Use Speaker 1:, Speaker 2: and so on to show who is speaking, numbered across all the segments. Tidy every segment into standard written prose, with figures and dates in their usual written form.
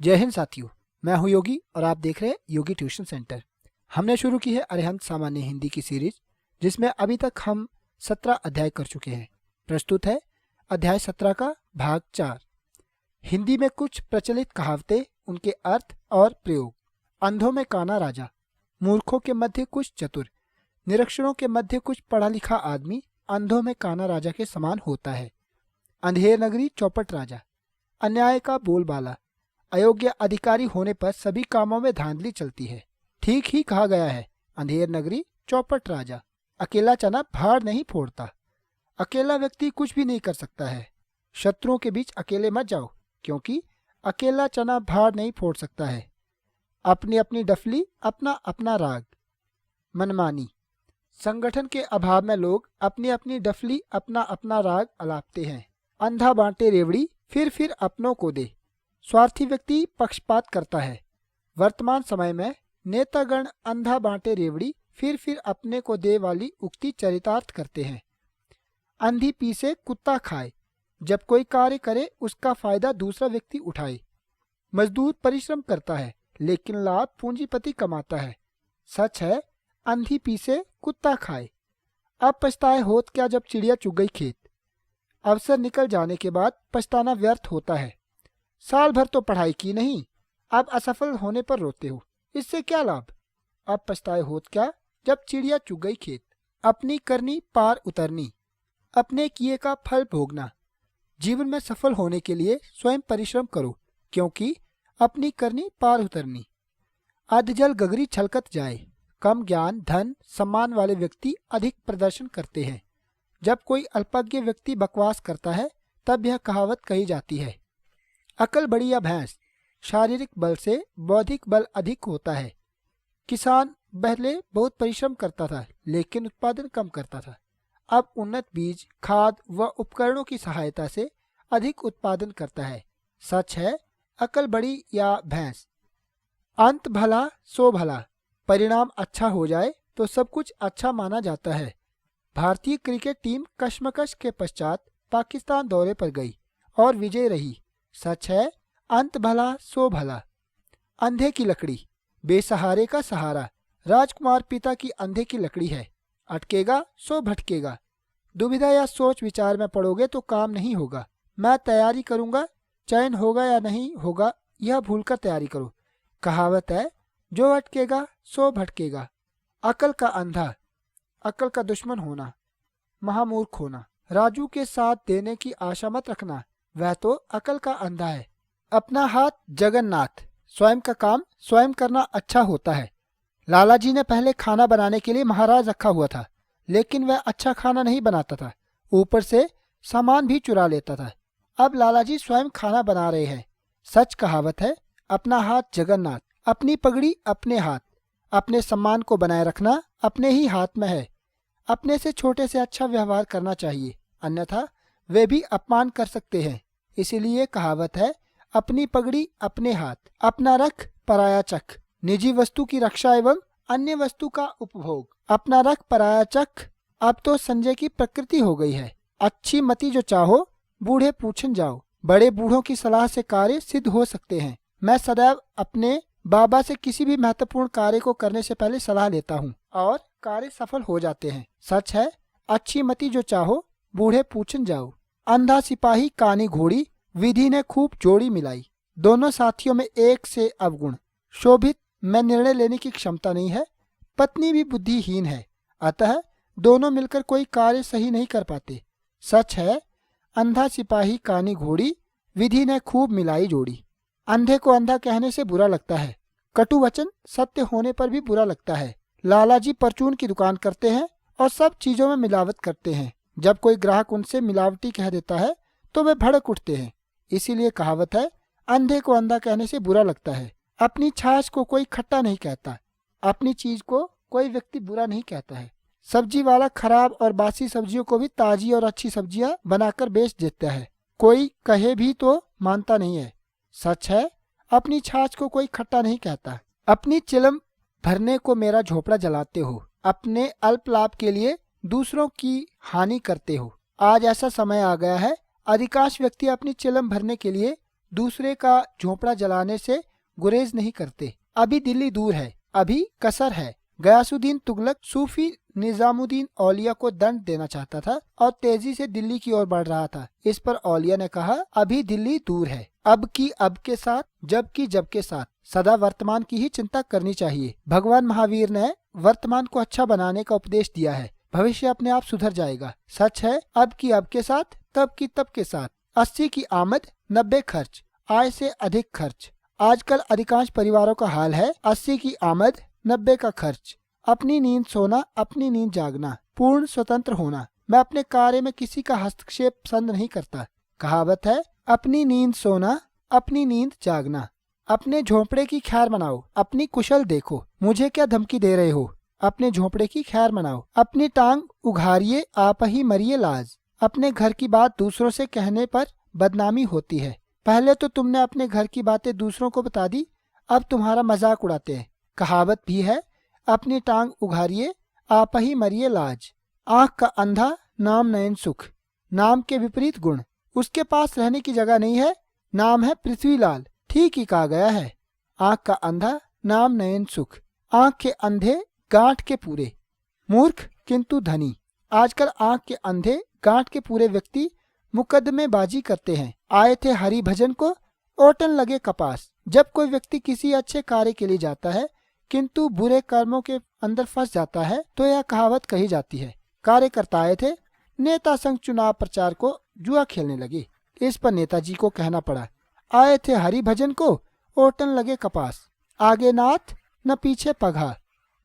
Speaker 1: जय हिंद साथियों, मैं हूं योगी और आप देख रहे हैं योगी ट्यूशन सेंटर। हमने शुरू की है अरिहंत सामान्य हिंदी की सीरीज, जिसमें अभी तक हम 17 अध्याय कर चुके हैं। प्रस्तुत है अध्याय 17 का भाग 4। हिंदी में कुछ प्रचलित कहावतें, उनके अर्थ और प्रयोग। अंधों में काना राजा, मूर्खों के मध्य कुछ चतुर, निरक्षरों के मध्य कुछ पढ़ा लिखा आदमी अंधों में काना राजा के समान होता है। अंधेर नगरी चौपट राजा, अन्याय का बोलबाला, अयोग्य अधिकारी होने पर सभी कामों में धांधली चलती है। ठीक ही कहा गया है, अंधेर नगरी चौपट राजा। अकेला चना भाड़ नहीं फोड़ता, अकेला व्यक्ति कुछ भी नहीं कर सकता है। शत्रुओं के बीच अकेले मत जाओ, क्योंकि अकेला चना भाड़ नहीं फोड़ सकता है। अपनी अपनी डफली, अपना अपना राग। मनमानी, संगठन के अभाव में लोग अपनी अपनी डफली, अपना अपना राग अलापते हैं। अंधा बांटे रेवड़ी, फिर अपनों को दे। स्वार्थी व्यक्ति पक्षपात करता है। वर्तमान समय में नेतागण अंधा बांटे रेवड़ी, फिर अपने को दे वाली उक्ति चरितार्थ करते हैं। अंधी पीसे कुत्ता खाए, जब कोई कार्य करे उसका फायदा दूसरा व्यक्ति उठाए। मजदूर परिश्रम करता है, लेकिन लाभ पूंजीपति कमाता है। सच है, अंधी पीसे कुत्ता खाए। अब पछताए होत क्या जब चिड़िया चुग गई खेत। अवसर निकल जाने के बाद पछताना व्यर्थ होता है। साल भर तो पढ़ाई की नहीं, अब असफल होने पर रोते हो, इससे क्या लाभ। अब पछताए होत क्या जब चिड़िया चुग गई खेत। अपनी करनी पार उतरनी, अपने किए का फल भोगना। जीवन में सफल होने के लिए स्वयं परिश्रम करो, क्योंकि अपनी करनी पार उतरनी। अधजल गगरी छलकत जाए, कम ज्ञान धन सम्मान वाले व्यक्ति अधिक प्रदर्शन करते हैं। जब कोई अल्पज्ञ व्यक्ति बकवास करता है, तब यह कहावत कही जाती है, अकल बड़ी या भैंस। शारीरिक बल से बौद्धिक बल अधिक होता है। किसान पहले बहुत परिश्रम करता था, लेकिन उत्पादन कम करता था। अब उन्नत बीज, खाद व उपकरणों की सहायता से अधिक उत्पादन करता है। सच है, अकल बड़ी या भैंस। अंत भला सो भला, परिणाम अच्छा हो जाए तो सब कुछ अच्छा माना जाता है। भारतीय क्रिकेट टीम कश्मकश के पश्चात पाकिस्तान दौरे पर गई और विजय रही। सच है, अंत भला सो भला। अंधे की लकड़ी, बेसहारे का सहारा। राजकुमार पिता की अंधे की लकड़ी है, अटकेगा सो भटकेगा। दुविधा या सोच विचार में पड़ोगे तो काम नहीं होगा। मैं तैयारी करूंगा, चयन होगा या नहीं होगा यह भूलकर तैयारी करो। कहावत है, जो अटकेगा सो भटकेगा। अकल का अंधा, अकल का दुश्मन होना, महामूर्ख होना। राजू के साथ देने की आशा मत रखना, वह तो अकल का अंधा है। अपना हाथ जगन्नाथ, स्वयं का काम स्वयं करना अच्छा होता है। लाला जी ने पहले खाना बनाने के लिए महाराज रखा हुआ था, लेकिन वह अच्छा खाना नहीं बनाता था, ऊपर से सामान भी चुरा लेता था। अब लाला जी स्वयं खाना बना रहे हैं। सच कहावत है, अपना हाथ जगन्नाथ। अपनी पगड़ी अपने हाथ, अपने सम्मान को बनाए रखना अपने ही हाथ में है। अपने से छोटे से अच्छा व्यवहार करना चाहिए, अन्यथा वे भी अपमान कर सकते हैं। इसीलिए कहावत है, अपनी पगड़ी अपने हाथ, अपना रख पराया चख। निजी वस्तु की रक्षा एवं अन्य वस्तु का उपभोग। अपना रख पराया चख अब तो संजय की प्रकृति हो गई है। अच्छी मति जो चाहो, बूढ़े पूछन जाओ। बड़े बूढ़ों की सलाह से कार्य सिद्ध हो सकते हैं। मैं सदैव अपने बाबा से किसी भी महत्वपूर्ण कार्य को करने से पहले सलाह लेता हूँ और कार्य सफल हो जाते हैं। सच है, अच्छी मति जो चाहो, बूढ़े पूछन जाओ। अंधा सिपाही कानी घोड़ी, विधि ने खूब जोड़ी मिलाई। दोनों साथियों में एक से अवगुण। शोभित में निर्णय लेने की क्षमता नहीं है, पत्नी भी बुद्धिहीन है, अतः दोनों मिलकर कोई कार्य सही नहीं कर पाते। सच है, अंधा सिपाही कानी घोड़ी, विधि ने खूब मिलाई जोड़ी। अंधे को अंधा कहने से बुरा लगता है, कटु वचन सत्य होने पर भी बुरा लगता है। लाला जी परचून की दुकान करते हैं और सब चीजों में मिलावट करते हैं। जब कोई ग्राहक उनसे मिलावटी कह देता है तो वे भड़क उठते हैं। इसीलिए कहावत है, अंधे को अंधा कहने से बुरा लगता है। अपनी छाछ को कोई खट्टा नहीं कहता, अपनी चीज को कोई व्यक्ति बुरा नहीं कहता है। सब्जी वाला खराब और बासी सब्जियों को भी ताजी और अच्छी सब्जियां बनाकर बेच देता है, कोई कहे भी तो मानता नहीं है। सच है, अपनी छाछ को कोई खट्टा नहीं कहता। अपनी चिलम भरने को मेरा झोपड़ा जलाते हो, अपने अल्प लाभ के लिए दूसरों की हानि करते हो। आज ऐसा समय आ गया है, अधिकांश व्यक्ति अपनी चिलम भरने के लिए दूसरे का झोपड़ा जलाने से गुरेज नहीं करते। अभी दिल्ली दूर है, अभी कसर है। गयासुद्दीन तुगलक सूफी निजामुद्दीन औलिया को दंड देना चाहता था और तेजी से दिल्ली की ओर बढ़ रहा था। इस पर औलिया ने कहा, अभी दिल्ली दूर है। अब की अब के साथ, जब की जब के साथ, सदा वर्तमान की ही चिंता करनी चाहिए। भगवान महावीर ने वर्तमान को अच्छा बनाने का उपदेश दिया है। भविष्य अपने आप सुधर जाएगा। सच है, अब की अब के साथ, तब की तब के साथ। 80 की आमद, 90 खर्च, आय से अधिक खर्च। आजकल अधिकांश परिवारों का हाल है 80 की आमद, 90 का खर्च। अपनी नींद सोना, अपनी नींद जागना, पूर्ण स्वतंत्र होना। मैं अपने कार्य में किसी का हस्तक्षेप पसंद नहीं करता। कहावत है, अपनी नींद सोना, अपनी नींद जागना। अपने झोंपड़े की खैर मनाओ, अपनी कुशल देखो। मुझे क्या धमकी दे रहे हो? अपने झोंपड़े की खैर मनाओ। अपनी टांग उघारिए, आप ही मरिए लाज। अपने घर की बात दूसरों से कहने पर बदनामी होती है। पहले तो तुमने अपने घर की बातें दूसरों को बता दी, अब तुम्हारा मजाक उड़ाते हैं। कहावत भी है, अपनी टांग उघारिए, आप ही मरिए लाज। आंख का अंधा, नाम नयन सुख। नाम के विपरीत गुण। उसके पास रहने की जगह नहीं है, नाम है पृथ्वीलाल। ठीक ही कहा गया है। आंख का अंधा, नाम नयन सुख। आंख के अंधे, गांठ के पूरे। मूर्ख किंतु धनी। आजकल आंख के अंधे, गांठ के पूरे व्यक्ति मुकदमेबाजी करते हैं। आए थे हरि भजन को, ओटन लगे कपास। जब कोई व्यक्ति किसी अच्छे कार्य के लिए जाता है किंतु बुरे कर्मों के अंदर फंस जाता है तो यह कहावत कही जाती है। कार्यकर्ता आए थे, नेता संघ चुनाव प्रचार को जुआ खेलने लगे। इस पर नेताजी को कहना पड़ा, आए थे हरि भजन को, ओटन लगे कपास। आगे नाथ न पीछे पघा,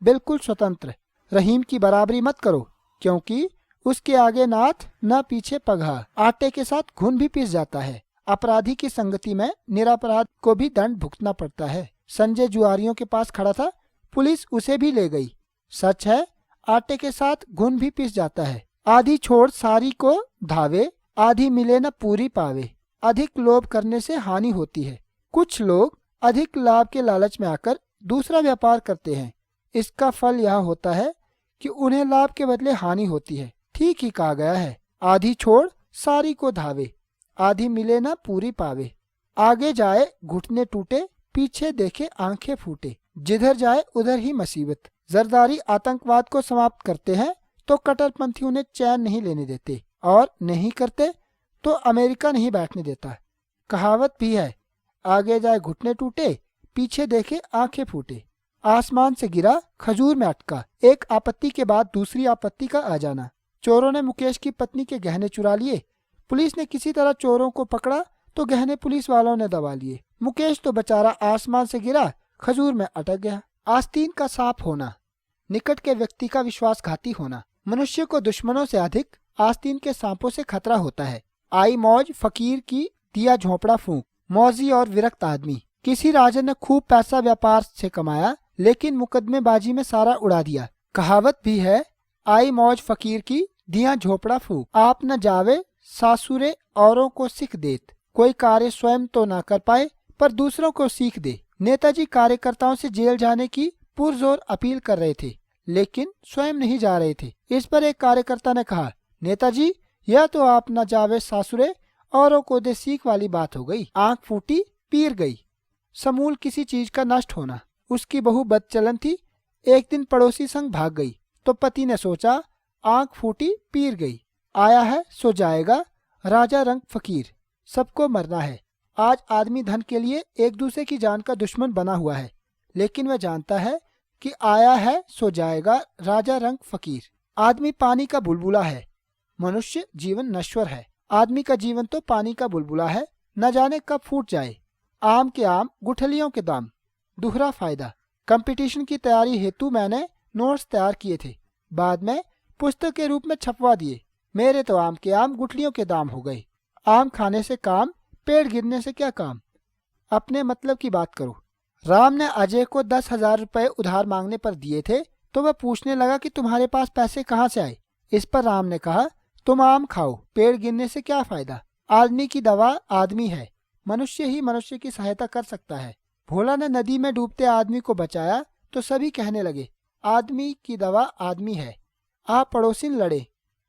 Speaker 1: बिल्कुल स्वतंत्र। रहीम की बराबरी मत करो, क्योंकि उसके आगे नाथ न पीछे पघा। आटे के साथ घुन भी पिस जाता है। अपराधी की संगति में निरपराध को भी दंड भुगतना पड़ता है। संजय जुआरियों के पास खड़ा था, पुलिस उसे भी ले गई। सच है, आटे के साथ घुन भी पिस जाता है। आधी छोड़ सारी को धावे, आधी मिले न पूरी पावे। अधिक लोभ करने से हानि होती है। कुछ लोग अधिक लाभ के लालच में आकर दूसरा व्यापार करते हैं। इसका फल यह होता है कि उन्हें लाभ के बदले हानि होती है। ठीक ही कहा गया है, आधी छोड़ सारी को धावे, आधी मिले ना पूरी पावे। आगे जाए घुटने टूटे, पीछे देखे आंखें फूटे। जिधर जाए उधर ही मुसीबत। जरदारी आतंकवाद को समाप्त करते हैं तो कट्टरपंथी उन्हें चैन नहीं लेने देते, और नहीं करते तो अमेरिका नहीं बैठने देता। कहावत भी है, आगे जाए घुटने टूटे, पीछे देखे आंखें फूटे। आसमान से गिरा, खजूर में अटका। एक आपत्ति के बाद दूसरी आपत्ति का आ जाना। चोरों ने मुकेश की पत्नी के गहने चुरा लिए। पुलिस ने किसी तरह चोरों को पकड़ा तो गहने पुलिस वालों ने दबा लिए। मुकेश तो बेचारा आसमान से गिरा, खजूर में अटक गया। आस्तीन का सांप होना, निकट के व्यक्ति का विश्वासघाती होना। मनुष्य को दुश्मनों से अधिक आस्तीन के सांपों से खतरा होता है। आई मौज फकीर की, दिया झोंपड़ा फूंक। मौजी और विरक्त आदमी। किसी राजा ने खूब पैसा व्यापार से कमाया, लेकिन मुकदमेबाजी में सारा उड़ा दिया। कहावत भी है, आई मौज फकीर की, दिया झोपड़ा फूंक। आप न जावे सासुरे, औरों को सीख देत। कोई कार्य स्वयं तो ना कर पाए पर दूसरों को सीख दे। नेताजी कार्यकर्ताओं से जेल जाने की पुरजोर अपील कर रहे थे, लेकिन स्वयं नहीं जा रहे थे। इस पर एक कार्यकर्ता ने कहा, नेताजी यह तो आप न जावे सासुरे, औरों को दे सीख वाली बात हो गई। आंख फूटी, पीर गई। समूल किसी चीज का नष्ट होना। उसकी बहू बदचलन थी। एक दिन पड़ोसी संग भाग गई तो पति ने सोचा, आंख फूटी, पीर गई, आया है सो जाएगा, राजा रंग फकीर। सबको मरना है। आज आदमी धन के लिए एक दूसरे की जान का दुश्मन बना हुआ है, लेकिन वह जानता है कि आया है सो जाएगा, राजा रंग फकीर। आदमी पानी का बुलबुला है, मनुष्य जीवन नश्वर है। आदमी का जीवन तो पानी का बुलबुला है, न जाने कब फूट जाए। आम के आम, गुठलियों के दाम। दूसरा फायदा, कंपटीशन की तैयारी हेतु मैंने नोट्स तैयार किए थे, बाद में पुस्तक के रूप में छपवा दिए। मेरे तो आम के आम, गुठलियों के दाम हो गए। आम खाने से काम, पेड़ गिरने से क्या काम। अपने मतलब की बात करो। राम ने अजय को 10,000 रुपए उधार मांगने पर दिए थे तो वह पूछने लगा कि तुम्हारे पास पैसे कहाँ से आए। इस पर राम ने कहा, तुम आम खाओ, पेड़ गिरने से क्या फायदा। आदमी की दवा आदमी है, मनुष्य ही मनुष्य की सहायता कर सकता है। भोला ने नदी में डूबते आदमी को बचाया तो सभी कहने लगे, आदमी की दवा आदमी है। आप पड़ोसिन लड़े,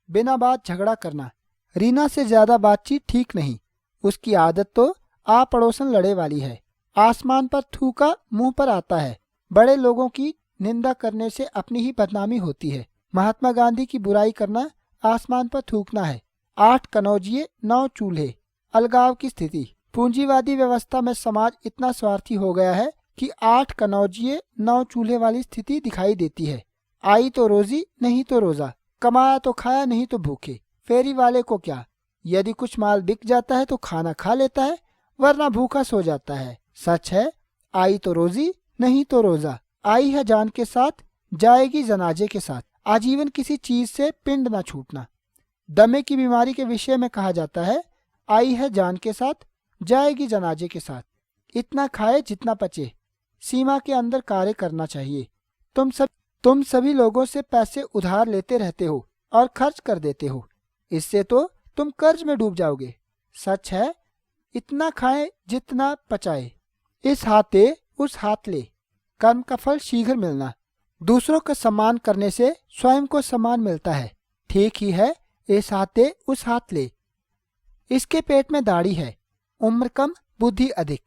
Speaker 1: बिना बात झगड़ा करना। रीना से ज्यादा बातचीत ठीक नहीं, उसकी आदत तो आ पड़ोसन लड़े वाली है। आसमान पर थूका मुंह पर आता है। बड़े लोगों की निंदा करने से अपनी ही बदनामी होती है। महात्मा गांधी की बुराई करना आसमान पर थूकना है। 8 कनौजिए 9 चूल्हे। अलगाव की स्थिति। पूंजीवादी व्यवस्था में समाज इतना स्वार्थी हो गया है कि 8 कनौजिए 9 चूल्हे वाली स्थिति दिखाई देती है। आई तो रोजी नहीं तो रोजा, कमाया तो खाया नहीं तो भूखे। फेरी वाले को क्या, यदि कुछ माल बिक जाता है तो खाना खा लेता है, वरना भूखा सो जाता है। सच है, आई तो रोजी नहीं तो रोजा। आई है जान के साथ, जाएगी जनाजे के साथ। आजीवन किसी चीज से पिंड न छूटना। दमे की बीमारी के विषय में कहा जाता है, आई है जान के साथ, जाएगी जनाजे के साथ। इतना खाए जितना पचे, सीमा के अंदर कार्य करना चाहिए। तुम सभी लोगों से पैसे उधार लेते रहते हो और खर्च कर देते हो, इससे तो तुम कर्ज में डूब जाओगे। सच है, इतना खाए जितना पचाए। इस हाथे उस हाथ ले, कर्म का फल शीघ्र मिलना। दूसरों का सम्मान करने से स्वयं को सम्मान मिलता है। ठीक ही है, इस हाथे उस हाथ ले। इसके पेट में दाढ़ी है, उम्र कम बुद्धि अधिक।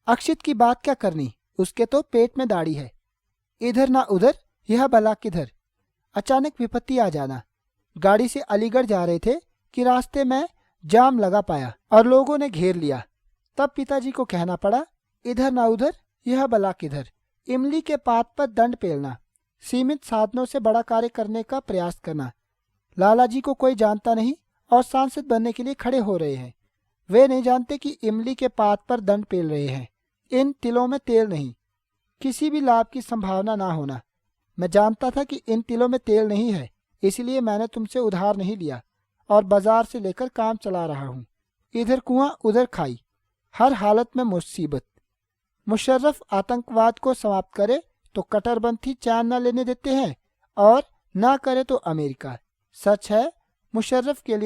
Speaker 1: अक्षित की बात क्या करनी, उसके तो पेट में दाढ़ी है। इधर ना उधर, यह भला किधर। अचानक विपत्ति आ जाना। गाड़ी से अलीगढ़ जा रहे थे कि रास्ते में जाम लगा पाया और लोगों ने घेर लिया। तब पिताजी को कहना पड़ा, इधर ना उधर, यह भला किधर। इमली के पात पर दंड पेलना। सीमित साधनों से बड़ा कार्य करने का प्रयास करना। लाला जी को कोई जानता नहीं और सांसद बनने के लिए खड़े हो रहे हैं। वे नहीं जानते कि इमली के पात पर दंड पेल रहे हैं। इन तिलों में तेल नहीं, किसी भी लाभ की संभावना ना होना। मैं जानता था कि इन तिलों में तेल नहीं है, इसलिए मैंने तुमसे उधार नहीं लिया और बाजार से लेकर काम चला रहा हूँ। इधर कुआं उधर खाई, हर हालत में मुसीबत। मुशर्रफ आतंकवाद को समाप्त करे तो कट्टरपंथी चैन न लेने देते हैं और ना करे तो अमेरिका। सच है, मुशर्रफ के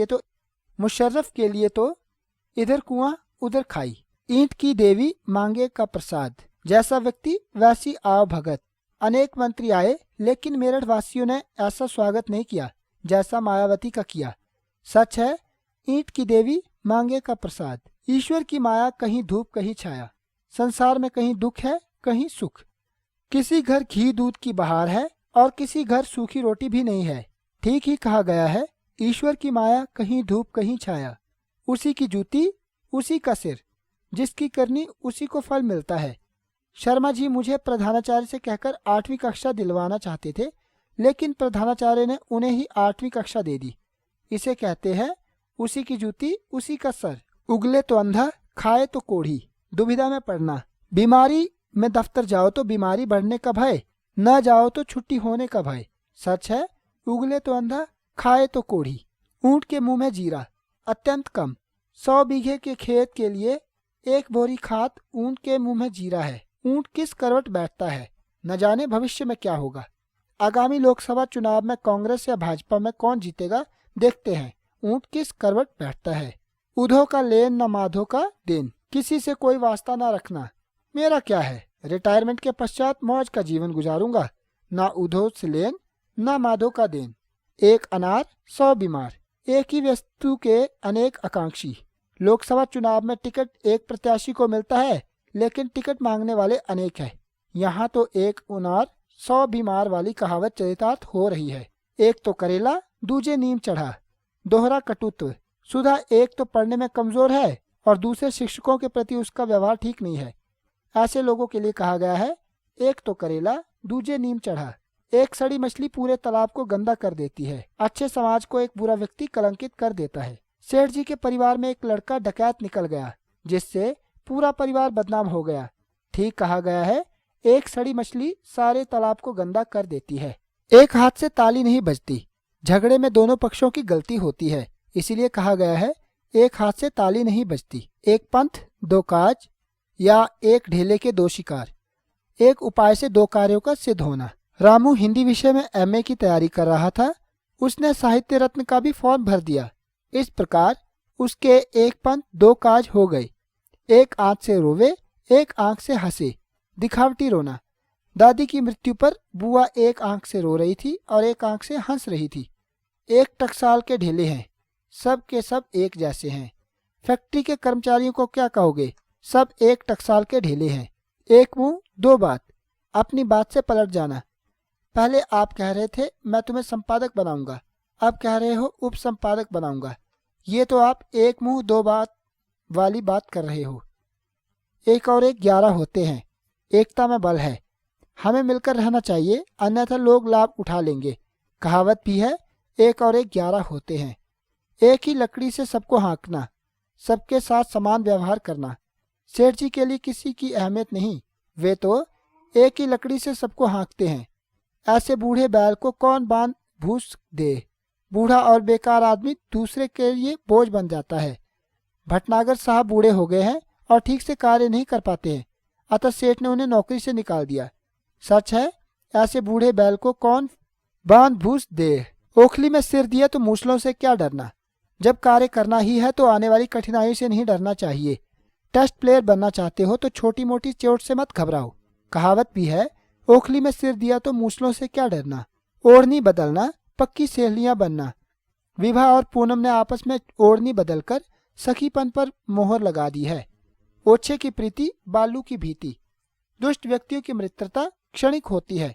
Speaker 1: लिए तो इधर कुआं उधर खाई। ईंट की देवी मांगे का प्रसाद। जैसा व्यक्ति वैसी आव भगत। अनेक मंत्री आए, लेकिन मेरठ वासियों ने ऐसा स्वागत नहीं किया जैसा मायावती का किया। सच है, ईंट की देवी मांगे का प्रसाद। ईश्वर की माया कहीं धूप कहीं छाया। संसार में कहीं दुख है कहीं सुख। किसी घर घी दूध की बहार है और किसी घर सूखी रोटी भी नहीं है। ठीक ही कहा गया है, ईश्वर की माया कहीं धूप कहीं छाया। उसी की जूती उसी का सिर, जिसकी करनी उसी को फल मिलता है। शर्मा जी मुझे प्रधानाचार्य से कहकर 8वीं कक्षा दिलवाना चाहते थे, लेकिन प्रधानाचार्य ने उन्हें ही 8वीं कक्षा दे दी। इसे कहते हैं उसी की जूती उसी का सर। उगले तो अंधा, खाए तो कोढ़ी। दुविधा में पड़ना। बीमारी में दफ्तर जाओ तो बीमारी बढ़ने का भय, न जाओ तो छुट्टी होने का भय। सच है, उगले तो अंधा, खाए तो कोढ़ी। ऊंट के मुंह में जीरा। अत्यंत कम। 100 बीघे के खेत के लिए 1 बोरी खाद ऊंट के मुंह में जीरा है। ऊंट किस करवट बैठता है, न जाने भविष्य में क्या होगा। आगामी लोकसभा चुनाव में कांग्रेस या भाजपा में कौन जीतेगा, देखते हैं। ऊंट किस करवट बैठता है। उधो का लेन न माधो का देन। किसी से कोई वास्ता ना रखना। मेरा क्या है, रिटायरमेंट के पश्चात मौज का जीवन गुजारूंगा। ना उधो से लेन ना माधो का देन। 1 अनार 100 बीमार। एक ही वस्तु के अनेक आकांक्षी। लोकसभा चुनाव में टिकट एक प्रत्याशी को मिलता है, लेकिन टिकट मांगने वाले अनेक हैं। यहाँ तो 1 अनार 100 बीमार वाली कहावत चरितार्थ हो रही है। एक तो करेला दूजे नीम चढ़ा। दोहरा कटुत्व। सुधा एक तो पढ़ने में कमजोर है और दूसरे शिक्षकों के प्रति उसका व्यवहार ठीक नहीं है। ऐसे लोगों के लिए कहा गया है, एक तो करेला दूजे नीम चढ़ा। एक सड़ी मछली पूरे तालाब को गंदा कर देती है। अच्छे समाज को एक बुरा व्यक्ति कलंकित कर देता है। सेठ जी के परिवार में एक लड़का डकैत निकल गया, जिससे पूरा परिवार बदनाम हो गया। ठीक कहा गया है, एक सड़ी मछली सारे तालाब को गंदा कर देती है। एक हाथ से ताली नहीं बजती। झगड़े में दोनों पक्षों की गलती होती है, इसीलिए कहा गया है, एक हाथ से ताली नहीं बजती। एक पंथ 2 काज या एक ढेले के 2 शिकार। एक उपाय से 2 कार्यों का सिद्ध होना। रामू हिंदी विषय में MA की तैयारी कर रहा था। उसने साहित्य रत्न का भी फॉर्म भर दिया। इस प्रकार उसके एक पंथ 2 काज हो गए। एक आंख से रोवे, एक आंख से हंसे। दिखावटी रोना। दादी की मृत्यु पर बुआ एक आंख से रो रही थी और एक आंख से हंस रही थी। एक टकसाल के ढेले हैं, सब के सब एक जैसे हैं। फैक्ट्री के कर्मचारियों को क्या कहोगे, सब एक टकसाल के ढीले हैं। एक मुंह दो बात, अपनी बात से पलट जाना। पहले आप कह रहे थे मैं तुम्हें संपादक बनाऊंगा, अब कह रहे हो उप संपादक बनाऊंगा। ये तो आप एक मुंह दो बात वाली बात कर रहे हो। एक और एक 11 होते हैं, एकता में बल है। हमें मिलकर रहना चाहिए, अन्यथा लोग लाभ उठा लेंगे। कहावत भी है, एक और एक 11 होते हैं। एक ही लकड़ी से सबको हाँकना, सबके साथ समान व्यवहार करना। सेठ जी के लिए किसी की अहमियत नहीं, वे तो एक ही लकड़ी से सबको हाँकते हैं। ऐसे बूढ़े बैल को कौन बांध भूस दे। बूढ़ा और बेकार आदमी दूसरे के लिए बोझ बन जाता है। भटनागर साहब बूढ़े हो गए हैं और ठीक से कार्य नहीं कर पाते हैं, अतः सेठ ने उन्हें नौकरी से निकाल दिया। सच है, ऐसे बूढ़े बैल को कौन बांध भूस दे। ओखली में सिर दिया तो मूसलों से क्या डरना। जब कार्य करना ही है तो आने वाली कठिनाइयों से नहीं डरना चाहिए। टेस्ट प्लेयर बनना चाहते हो तो छोटी मोटी चोट से मत घबराओ। कहावत भी है, ओखली में सिर दिया तो मूसलों से क्या डरना। ओढ़नी बदलना, पक्की सहेलियां बनना। विभा और पूनम ने आपस में ओढ़नी बदलकर सखीपन पर मोहर लगा दी है। ओछे की प्रीति, बालू की भीति। दुष्ट व्यक्तियों की मित्रता क्षणिक होती है।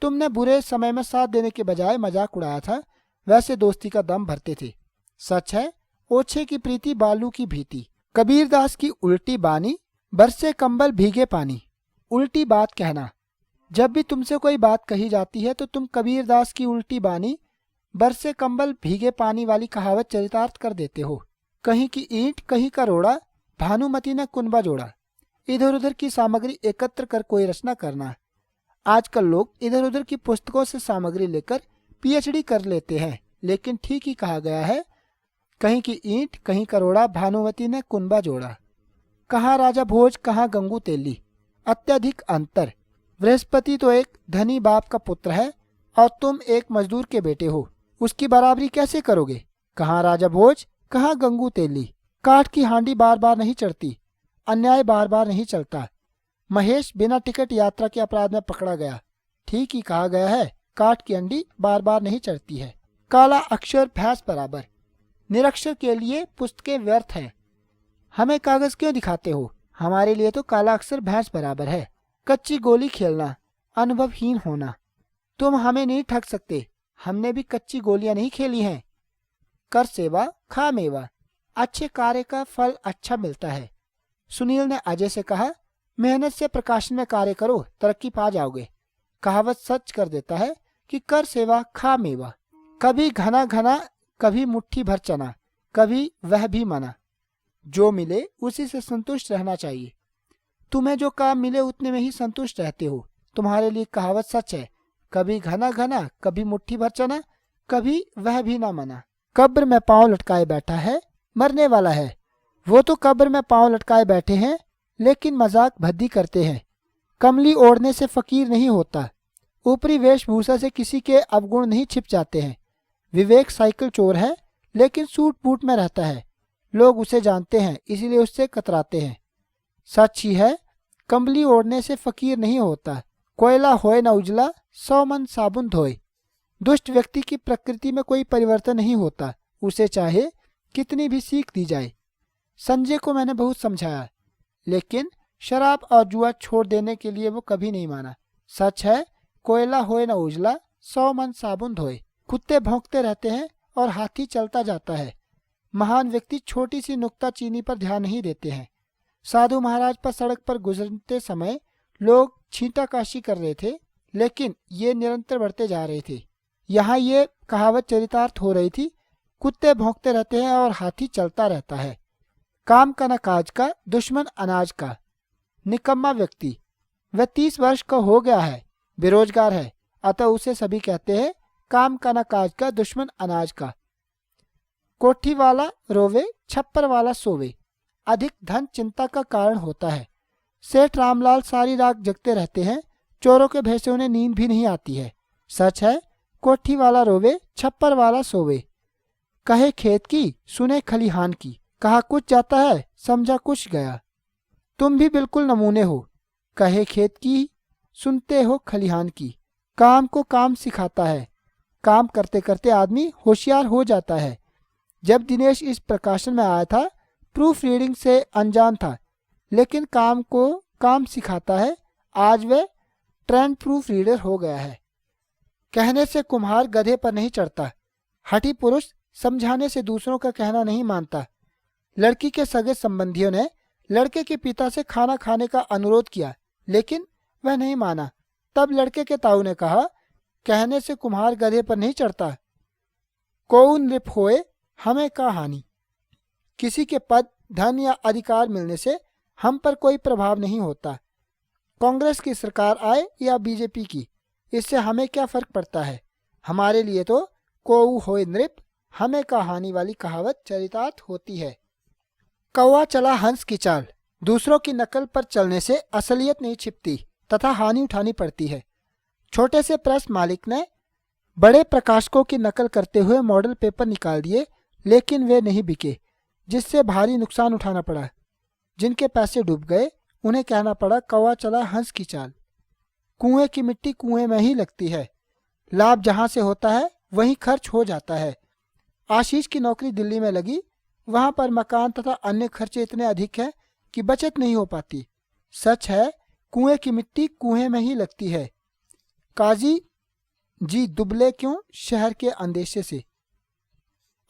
Speaker 1: तुमने बुरे समय में साथ देने के बजाय मजाक उड़ाया था, वैसे दोस्ती का दम भरते थे। सच है, ओछे की प्रीति, बालू की भीति। कबीरदास की उल्टी बानी, बरसे कंबल भीगे पानी। उल्टी बात कहना। जब भी तुमसे कोई बात कही जाती है तो तुम कबीरदास की उल्टी बानी, बरसे कंबल भीगे पानी वाली कहावत चरितार्थ कर देते हो। कहीं की ईंट कहीं का रोड़ा, भानुमति ने कुनबा जोड़ा। इधर उधर की सामग्री एकत्र कर कोई रचना करना। आजकल लोग इधर उधर की पुस्तकों से सामग्री लेकर पीएचडी कर लेते हैं, लेकिन ठीक ही कहा गया है, कहीं की ईंट कहीं का रोड़ा, भानुमति ने कुनबा जोड़ा। कहाँ राजा भोज कहाँ गंगू तेली, अत्यधिक अंतर। बृहस्पति तो एक धनी बाप का पुत्र है और तुम एक मजदूर के बेटे हो, उसकी बराबरी कैसे करोगे। कहाँ राजा भोज कहाँ गंगू तेली। काठ की हांडी बार बार नहीं चढ़ती, अन्याय बार बार नहीं चलता। महेश बिना टिकट यात्रा के अपराध में पकड़ा गया। ठीक ही कहा गया है, काठ की अंडी बार बार नहीं चढ़ती है। काला अक्षर भैंस बराबर। निरक्षर के लिए पुस्तकें व्यर्थ हैं। हमें कागज क्यों दिखाते हो, हमारे लिए तो काला अक्षर भैंस बराबर है। कच्ची गोली खेलना, अनुभवहीन होना। तुम हमें नहीं ठग सकते, हमने भी कच्ची गोलियां नहीं खेली हैं। कर सेवा खा मेवा, अच्छे कार्य का फल अच्छा मिलता है। सुनील ने अजय से कहा, मेहनत से प्रकाशन में कार्य करो, तरक्की पा जाओगे। कहावत सच कर देता है कि कर सेवा खा मेवा। कभी घना घना, कभी मुट्ठी भर चना, कभी वह भी मना। जो मिले उसी से संतुष्ट रहना चाहिए। तुम्हें जो काम मिले उतने में ही संतुष्ट रहते हो। तुम्हारे लिए कहावत सच है, कभी घना घना, कभी मुट्ठी भर चना, कभी वह भी ना मना। कब्र में पांव लटकाए बैठा है, मरने वाला है। वो तो कब्र में पांव लटकाए बैठे हैं, लेकिन मजाक भद्दी करते हैं। कमली ओढ़ने से फकीर नहीं होता, ऊपरी वेशभूषा से किसी के अवगुण नहीं छिप जाते हैं। विवेक साइकिल चोर है, लेकिन सूट बूट में रहता है। लोग उसे जानते हैं, इसीलिए उससे कतराते हैं। सच ही है, कंबली ओढ़ने से फकीर नहीं होता। कोयला होए न उजला, 100 मन साबुन धोए। दुष्ट व्यक्ति की प्रकृति में कोई परिवर्तन नहीं होता, उसे चाहे कितनी भी सीख दी जाए। संजय को मैंने बहुत समझाया, लेकिन शराब और जुआ छोड़ देने के लिए वो कभी नहीं माना। सच है, कोयला होए न उजला, 100 मन साबुन धोए। कुत्ते भौंकते रहते हैं और हाथी चलता जाता है। महान व्यक्ति छोटी सी नुक्ताचीनी पर ध्यान नहीं देते हैं। साधु महाराज पर सड़क पर गुजरते समय लोग छींटाकाशी कर रहे थे, लेकिन ये निरंतर बढ़ते जा रहे थे। यहाँ ये कहावत चरितार्थ हो रही थी, कुत्ते भौंकते रहते हैं और हाथी चलता रहता है। काम का न काज का, दुश्मन अनाज का। निकम्मा व्यक्ति, वह 30 वर्ष का हो गया है, बेरोजगार है, अतः उसे सभी कहते हैं काम का न काज का, दुश्मन अनाज का। कोठी वाला रोवे, छप्पर वाला सोवे। अधिक धन चिंता का कारण होता है। सेठ रामलाल सारी रात जगते रहते हैं, चोरों के भय से उन्हें नींद भी नहीं आती है। सच है, कोठी वाला रोवे, छप्पर वाला सोवे। कहे खेत की, सुने खलिहान की। कहा कुछ जाता है, समझा कुछ गया। तुम भी बिल्कुल नमूने हो। कहे खेत की, सुनते हो खलिहान की। काम को काम सिखाता है। काम करते करते आदमी होशियार हो जाता है। जब दिनेश इस प्रकाशन में आया था, प्रूफ रीडिंग से अनजान था, लेकिन काम को काम सिखाता है। आज वह ट्रेंड प्रूफ रीडर हो गया है। कहने से कुम्हार गधे पर नहीं चढ़ता। हठी पुरुष समझाने से दूसरों का कहना नहीं मानता। लड़की के सगे संबंधियों ने लड़के के पिता से खाना खाने का अनुरोध किया, लेकिन वह नहीं माना। तब लड़के के ताऊ ने कहा, कहने से कुम्हार गधे पर नहीं चढ़ता। कोउ नृप होए हमें का हानि। किसी के पद, धन या अधिकार मिलने से हम पर कोई प्रभाव नहीं होता। कांग्रेस की सरकार आए या बीजेपी की, इससे हमें क्या फर्क पड़ता है। हमारे लिए तो कोउ होए नृप हमें का हानि वाली कहावत चरितार्थ होती है। कौवा चला हंस की चाल। दूसरों की नकल पर चलने से असलियत नहीं छिपती तथा हानि उठानी पड़ती है। छोटे से प्रेस मालिक ने बड़े प्रकाशकों की नकल करते हुए मॉडल पेपर निकाल दिए, लेकिन वे नहीं बिके, जिससे भारी नुकसान उठाना पड़ा। जिनके पैसे डूब गए उन्हें कहना पड़ा, कौवा चला हंस की चाल। कुएं की मिट्टी कुएं में ही लगती है। लाभ जहां से होता है वहीं खर्च हो जाता है। आशीष की नौकरी दिल्ली में लगी। वहां पर मकान तथा अन्य खर्चे इतने अधिक हैं कि बचत नहीं हो पाती। सच है, कुएं की मिट्टी कुएं में ही लगती है। काजी जी दुबले क्यों शहर के अंदेशे से।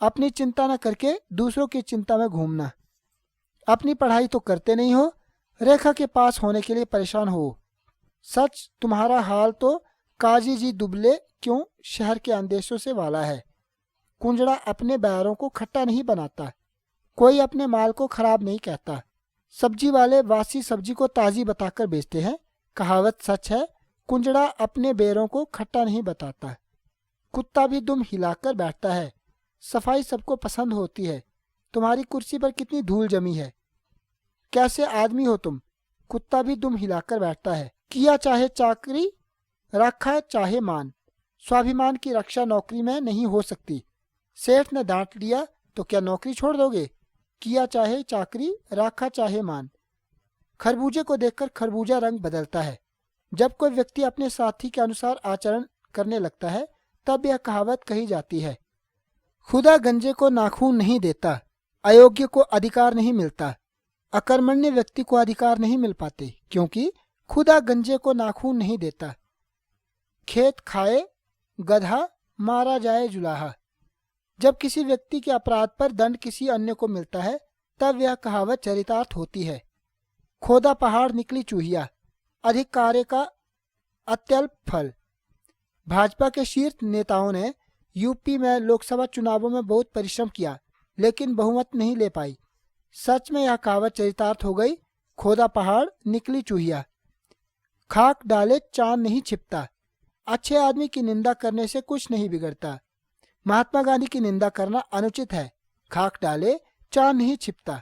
Speaker 1: अपनी चिंता न करके दूसरों की चिंता में घूमना। अपनी पढ़ाई तो करते नहीं हो, रेखा के पास होने के लिए परेशान हो। सच तुम्हारा हाल तो काजी जी दुबले क्यों शहर के अंदेशों से वाला है। कुंजड़ा अपने बैरों को खट्टा नहीं बनाता। कोई अपने माल को खराब नहीं कहता। सब्जी वाले वासी सब्जी को ताजी बताकर बेचते हैं। कहावत सच है, कुंजड़ा अपने बेरों को खट्टा नहीं बताता। कुत्ता भी दुम हिलाकर बैठता है। सफाई सबको पसंद होती है। तुम्हारी कुर्सी पर कितनी धूल जमी है। कैसे आदमी हो तुम। कुत्ता भी दुम हिलाकर बैठता है। किया चाहे चाकरी, रखा चाहे मान। स्वाभिमान की रक्षा नौकरी में नहीं हो सकती। सेठ ने डांट लिया तो क्या नौकरी छोड़ दोगे। किया चाहे चाकरी, रखा चाहे मान। खरबूजे को देखकर खरबूजा रंग बदलता है। जब कोई व्यक्ति अपने साथी के अनुसार आचरण करने लगता है तब यह कहावत कही जाती है। खुदा गंजे को नाखून नहीं देता। अयोग्य को अधिकार नहीं मिलता। अकर्मण्य व्यक्ति को अधिकार नहीं मिल पाते, क्योंकि खुदा गंजे को नाखून नहीं देता। खेत खाए गधा, मारा जाए जुलाहा। जब किसी व्यक्ति के अपराध पर दंड किसी अन्य को मिलता है तब यह कहावत चरितार्थ होती है। खोदा पहाड़ निकली चूहिया, अधिक कार्य का अत्यल्प फल। भाजपा के शीर्ष नेताओं ने यूपी में लोकसभा चुनावों में बहुत परिश्रम किया, लेकिन बहुमत नहीं ले पाई। सच में यह कहावत चरितार्थ हो गई। खोदा पहाड़ निकली चूहिया। खाक डाले चांद नहीं छिपता। अच्छे आदमी की निंदा करने से कुछ नहीं बिगड़ता। महात्मा गांधी की निंदा करना अनुचित है। खाक डाले चांद नहीं छिपता।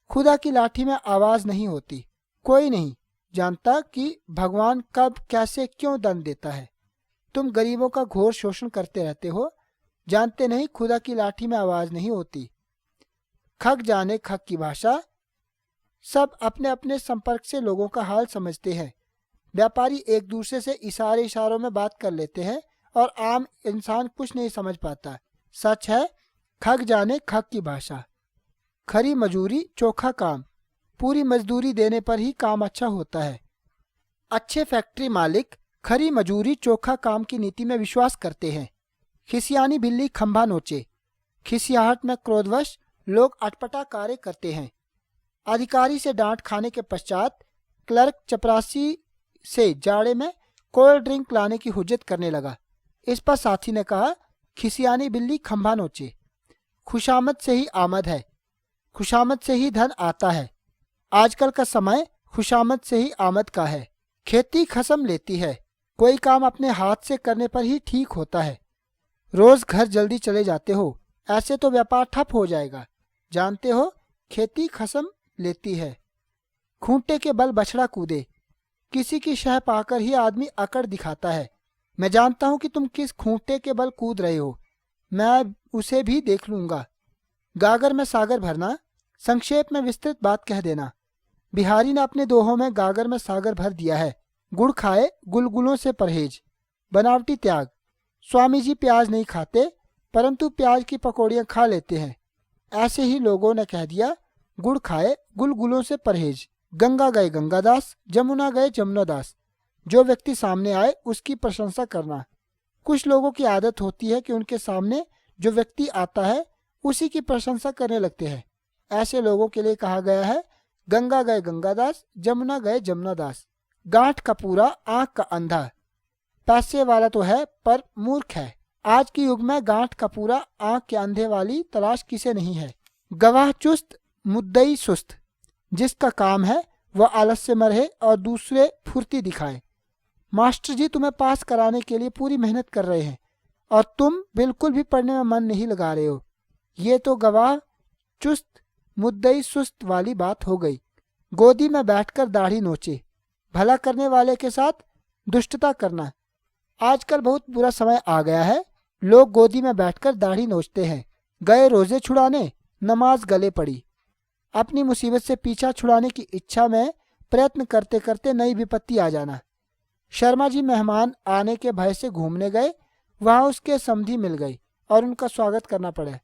Speaker 1: खुदा की लाठी में आवाज नहीं होती। कोई नहीं जानता कि भगवान कब कैसे क्यों दंड देता है। तुम गरीबों का घोर शोषण करते रहते हो, जानते नहीं खुदा की लाठी में आवाज नहीं होती। खग जाने खग की भाषा। सब अपने अपने संपर्क से लोगों का हाल समझते हैं। व्यापारी एक दूसरे से इशारों में बात कर लेते हैं और आम इंसान कुछ नहीं समझ पाता। सच है, खग जाने खग की भाषा। खरी मजूरी चोखा काम। पूरी मजदूरी देने पर ही काम अच्छा होता है। अच्छे फैक्ट्री मालिक खरी मजूरी चोखा काम की नीति में विश्वास करते हैं। खिसियानी बिल्ली खंभा नोचे। खिसियाहट में क्रोधवश लोग अटपटा कार्य करते हैं। अधिकारी से डांट खाने के पश्चात क्लर्क चपरासी से जाड़े में कोल्ड ड्रिंक लाने की हुज्जत करने लगा। इस पर साथी ने कहा, खिसियानी बिल्ली खंभा नोचे। खुशामद से ही आमद है, खुशामद से ही धन आता है। आजकल का समय खुशामद से ही आमद का है। खेती खसम लेती है। कोई काम अपने हाथ से करने पर ही ठीक होता है। रोज घर जल्दी चले जाते हो, ऐसे तो व्यापार ठप हो जाएगा। जानते हो, खेती खसम लेती है। खूंटे के बल बछड़ा कूदे। किसी की शह पाकर ही आदमी अकड़ दिखाता है। मैं जानता हूं कि तुम किस खूंटे के बल कूद रहे हो, मैं उसे भी देख लूंगा। गागर में सागर भरना। संक्षेप में विस्तृत बात कह देना। बिहारी ने अपने दोहों में गागर में सागर भर दिया है। गुड़ खाए गुलगुलों से परहेज। बनावटी त्याग। स्वामी जी प्याज नहीं खाते, परंतु प्याज की पकौड़ियाँ खा लेते हैं। ऐसे ही लोगों ने कह दिया, गुड़ खाए गुलगुलों से परहेज, गंगा गए गंगादास, जमुना गए जमुनादास। जो व्यक्ति सामने आए उसकी प्रशंसा करना। कुछ लोगों की आदत होती है कि उनके सामने जो व्यक्ति आता है उसी की प्रशंसा करने लगते हैं। ऐसे लोगों के लिए कहा गया है गंगा गए गंगादास, जमुना गए जमुनादास। गांठ का पूरा, आंख का अंधा। पैसे वाला तो है पर मूर्ख है। आज के युग में गांठ का पूरा, आंख के अंधे वाली तलाश किसे नहीं है। गवाह चुस्त, मुद्दई सुस्त। जिसका काम है वह आलस्य में रहे और दूसरे फुर्ती दिखाए। मास्टर जी तुम्हें पास कराने के लिए पूरी मेहनत कर रहे हैं और तुम बिल्कुल भी पढ़ने में मन नहीं लगा रहे हो। ये तो गवाह चुस्त मुद्दई सुस्त वाली बात हो गई। गोदी में बैठकर दाढ़ी नोचे। भला करने वाले के साथ दुष्टता करना। आजकल बहुत बुरा समय आ गया है। लोग गोदी में बैठकर दाढ़ी नोचते हैं। गए रोजे छुड़ाने, नमाज गले पड़ी। अपनी मुसीबत से पीछा छुड़ाने की इच्छा में प्रयत्न करते करते नई विपत्ति आ जाना। शर्मा जी मेहमान आने के भय से घूमने गए। वहां उसके समधी मिल गई और उनका स्वागत करना पड़ा।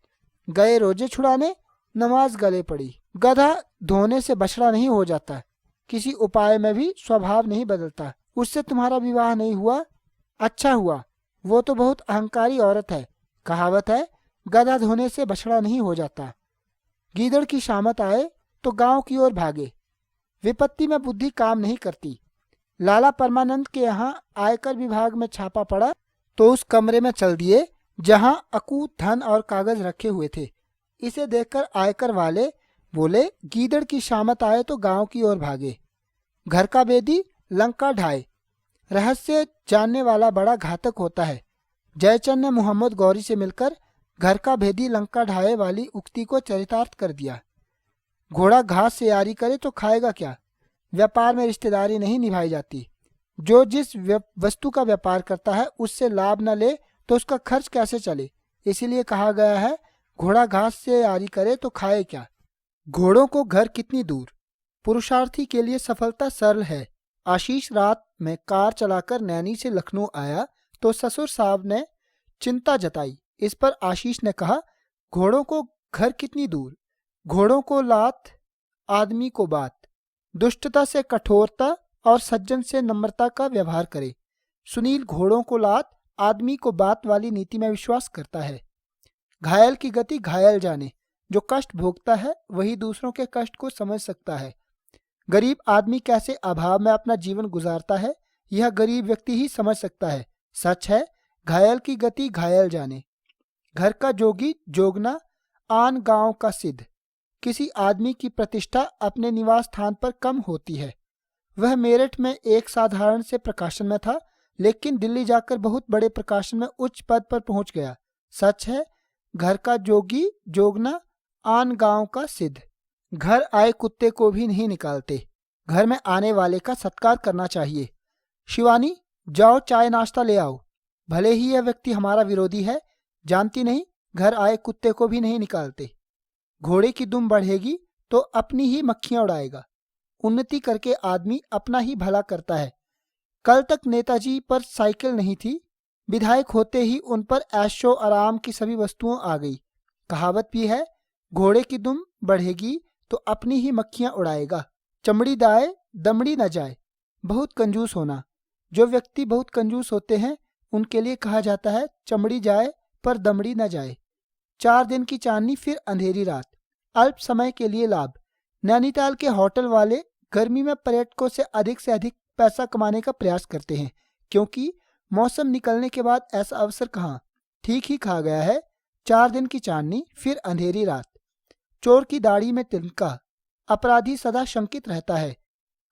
Speaker 1: गए रोजे छुड़ाने, नमाज गले पड़ी। गधा धोने से बछड़ा नहीं हो जाता। किसी उपाय में भी स्वभाव नहीं बदलता। उससे तुम्हारा विवाह नहीं हुआ, अच्छा हुआ। वो तो बहुत अहंकारी औरत है। कहावत है गधा धोने से बछड़ा नहीं हो जाता। गीदड़ की शामत आए तो गांव की ओर भागे। विपत्ति में बुद्धि काम नहीं करती। लाला परमानंद के यहाँ आयकर विभाग में छापा पड़ा तो उस कमरे में चल दिए जहां अकूत धन और कागज रखे हुए थे। इसे देखकर आयकर वाले बोले गीदड़ की शामत आए तो गांव की ओर भागे। घर का बेदी लंका ढाए। रहस्य जानने वाला बड़ा घातक होता है। जयचंद ने मोहम्मद गौरी से मिलकर घर का भेदी लंका ढाए वाली उक्ति को चरितार्थ कर दिया। घोड़ा घास से यारी करे तो खाएगा क्या। व्यापार में रिश्तेदारी नहीं निभाई जाती। जो जिस वस्तु का व्यापार करता है उससे लाभ न ले तो उसका खर्च कैसे चले। इसीलिए कहा गया है घोड़ा घास से यारी करे तो खाए क्या। घोड़ों को घर कितनी दूर। पुरुषार्थी के लिए सफलता सरल है। आशीष रात में कार चलाकर नैनी से लखनऊ आया तो ससुर साहब ने चिंता जताई। इस पर आशीष ने कहा घोड़ों को घर कितनी दूर। घोड़ों को लात, आदमी को बात। दुष्टता से कठोरता और सज्जन से नम्रता का व्यवहार करे। सुनील घोड़ों को लात, आदमी को बात वाली नीति में विश्वास करता है। घायल की गति घायल जाने। जो कष्ट भोगता है वही दूसरों के कष्ट को समझ सकता है। गरीब आदमी कैसे अभाव में अपना जीवन गुजारता है यह गरीब व्यक्ति ही समझ सकता है। सच है घायल की गति घायल जाने। घर का जोगी जोगना, आन गांव का सिद्ध। किसी आदमी की प्रतिष्ठा अपने निवास स्थान पर कम होती है। वह मेरठ में एक साधारण से प्रकाशन में था लेकिन दिल्ली जाकर बहुत बड़े प्रकाशन में उच्च पद पर पहुंच गया। सच है घर का जोगी जोगना, आन गांव का सिद्ध। घर आए कुत्ते को भी नहीं निकालते। घर में आने वाले का सत्कार करना चाहिए। शिवानी जाओ चाय नाश्ता ले आओ। भले ही यह व्यक्ति हमारा विरोधी है, जानती नहीं घर आए कुत्ते को भी नहीं निकालते। घोड़े की दुम बढ़ेगी तो अपनी ही मक्खियां उड़ाएगा। उन्नति करके आदमी अपना ही भला करता है। कल तक नेताजी पर साइकिल नहीं थी, विधायक होते ही उन पर ऐशो आराम की सभी वस्तुएं आ गई। कहावत भी है घोड़े की दुम बढ़ेगी तो अपनी ही मक्खियां उड़ाएगा। चमड़ी दाए दमड़ी न जाए। बहुत कंजूस होना। जो व्यक्ति बहुत कंजूस होते हैं उनके लिए कहा जाता है चमड़ी जाए पर दमड़ी न जाए। 4 दिन की चांदनी फिर अंधेरी रात। अल्प समय के लिए लाभ। नैनीताल के होटल वाले गर्मी में पर्यटकों से अधिक पैसा कमाने का प्रयास करते हैं क्योंकि मौसम निकलने के बाद ऐसा अवसर कहाँ। ठीक ही कहा गया है 4 दिन की चांदनी फिर अंधेरी रात। चोर की दाढ़ी में तिनका। अपराधी सदा शंकित रहता है।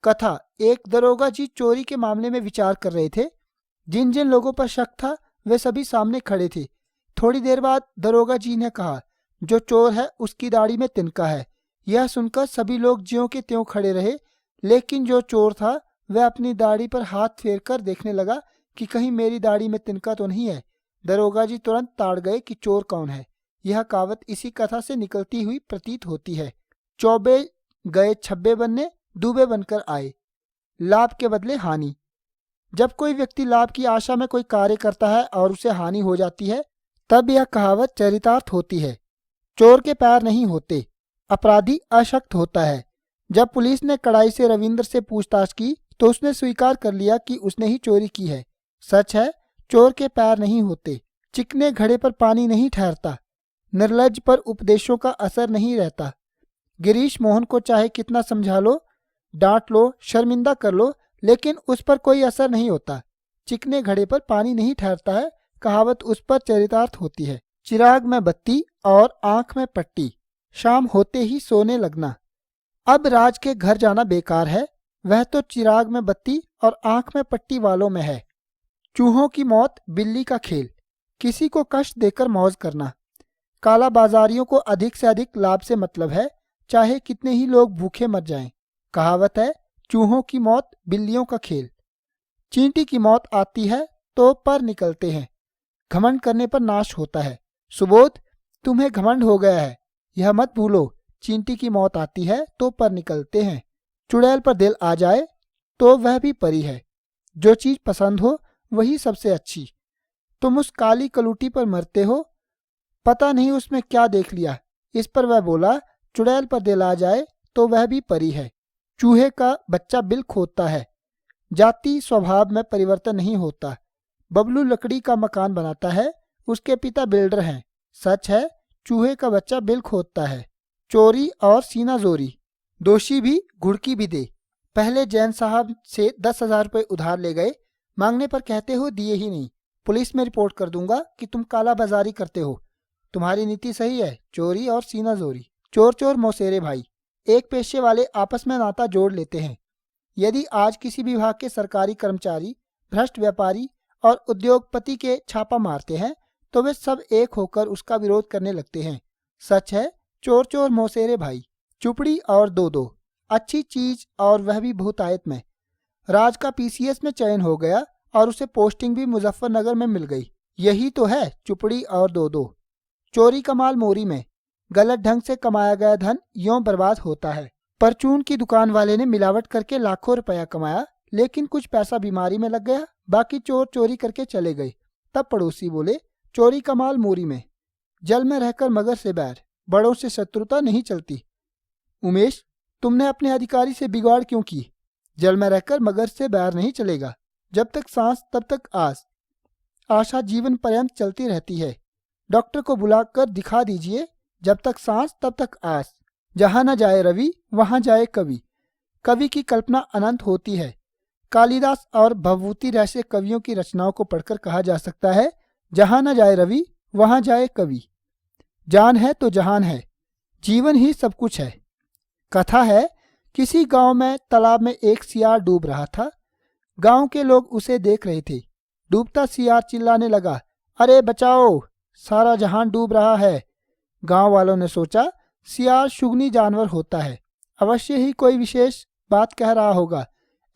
Speaker 1: कथा एक दरोगा जी चोरी के मामले में विचार कर रहे थे। जिन जिन लोगों पर शक था वे सभी सामने खड़े थे। थोड़ी देर बाद दरोगा जी ने कहा जो चोर है उसकी दाढ़ी में तिनका है। यह सुनकर सभी लोग ज्यों के त्यों खड़े रहे लेकिन जो चोर था वह अपनी दाढ़ी पर हाथ फेर कर देखने लगा कि कहीं मेरी दाढ़ी में तिनका तो नहीं है। दरोगा जी तुरंत ताड़ गए कि चोर कौन है। यह कहावत इसी कथा से निकलती हुई प्रतीत होती है। चौबे गए छब्बे बनने, दूबे बनकर आए। लाभ के बदले हानि। जब कोई व्यक्ति लाभ की आशा में कोई कार्य करता है और उसे हानि हो जाती है तब यह कहावत चरितार्थ होती है। चोर के पैर नहीं होते। अपराधी अशक्त होता है। जब पुलिस ने कड़ाई से रविंद्र से पूछताछ की तो उसने स्वीकार कर लिया कि उसने ही चोरी की है। सच है, चोर के पैर नहीं होते, चिकने घड़े पर पानी नहीं ठहरता, निर्लज पर उपदेशों का असर नहीं रहता। गिरीश मोहन को चाहे कितना समझा लो, डांट लो, शर्मिंदा कर लो, लेकिन उस पर कोई असर नहीं होता। चिकने घड़े पर पानी नहीं ठहरता है, कहावत उस पर चरितार्थ होती है। चिराग में बत्ती और आंख में पट्टी, शाम होते ही सोने लगना। अब राज के घर जाना बेकार है, वह तो चिराग में बत्ती और आंख में पट्टी वालों में है। चूहों की मौत, बिल्ली का खेल, किसी को कष्ट देकर मौज करना। काला बाजारियों को अधिक से अधिक लाभ से मतलब है, चाहे कितने ही लोग भूखे मर जाएं। कहावत है, चूहों की मौत, बिल्लियों का खेल। चींटी की मौत आती है तो पर निकलते हैं, घमंड करने पर नाश होता है। सुबोध, तुम्हें घमंड हो गया है, यह मत भूलो। चींटी की मौत आती है तो पर निकलते हैं। चुड़ैल पर दिल आ जाए तो वह भी परी है। जो चीज पसंद हो वही सबसे अच्छी। तुम उस काली कलूटी पर मरते हो, पता नहीं उसमें क्या देख लिया। इस पर वह बोला, चुड़ैल पर दिल आ जाए तो वह भी परी है। चूहे का बच्चा बिल खोदता है, जाति स्वभाव में परिवर्तन नहीं होता। बबलू लकड़ी का मकान बनाता है, उसके पिता बिल्डर हैं। सच है, चूहे का बच्चा बिल खोदता है। चोरी और सीना जोरी, दोषी भी घुड़की भी दे। पहले जैन साहब से 10,000 रुपये उधार ले गए, मांगने पर कहते हो दिए ही नहीं। पुलिस में रिपोर्ट कर दूंगा कि तुम काला बाजारी करते हो। तुम्हारी नीति सही है, चोरी और सीना जोरी। चोर चोर मौसेरे भाई, एक पेशे वाले आपस में नाता जोड़ लेते हैं। यदि आज किसी विभाग के सरकारी कर्मचारी, भ्रष्ट व्यापारी और उद्योगपति के छापा मारते हैं तो वे सब एक होकर उसका विरोध करने लगते हैं। सच है, चोर चोर मौसेरे भाई। चुपड़ी और दो दो, अच्छी चीज और वह भी बहुतायत में। राज का पीसीएस में चयन हो गया और उसे पोस्टिंग भी मुजफ्फरनगर में मिल गई। यही तो है चुपड़ी और दो दो। चोरी का माल मोरी में, गलत ढंग से कमाया गया धन यों बर्बाद होता है। परचून की दुकान वाले ने मिलावट करके लाखों रुपया कमाया, लेकिन कुछ पैसा बीमारी में लग गया, बाकी चोर चोरी करके चले गए। तब पड़ोसी बोले, चोरी का माल मोरी में। जल में रहकर मगर से बैर, बड़ों से शत्रुता नहीं चलती। उमेश, तुमने अपने अधिकारी से बिगाड़ क्यों की? जल में रहकर मगर से बैर नहीं चलेगा। जब तक सांस तब तक आस, आशा जीवन पर्यंत चलती रहती है। डॉक्टर को बुलाकर दिखा दीजिए, जब तक सांस तब तक आस। जहां न जाए रवि वहां जाए कवि। कवि की कल्पना अनंत होती है। कालिदास और भवभूति जैसे कवियों की रचनाओं को पढ़कर कहा जा सकता है, जहां न जाए रवि वहां जाए कवि। जान है तो जहान है, जीवन ही सब कुछ है। कथा है, किसी गांव में तालाब में एक सियार डूब रहा था। गांव के लोग उसे देख रहे थे। डूबता सियार चिल्लाने लगा, अरे बचाओ, सारा जहान डूब रहा है। गांव वालों ने सोचा, सियार शुगनी जानवर होता है, अवश्य ही कोई विशेष बात कह रहा होगा।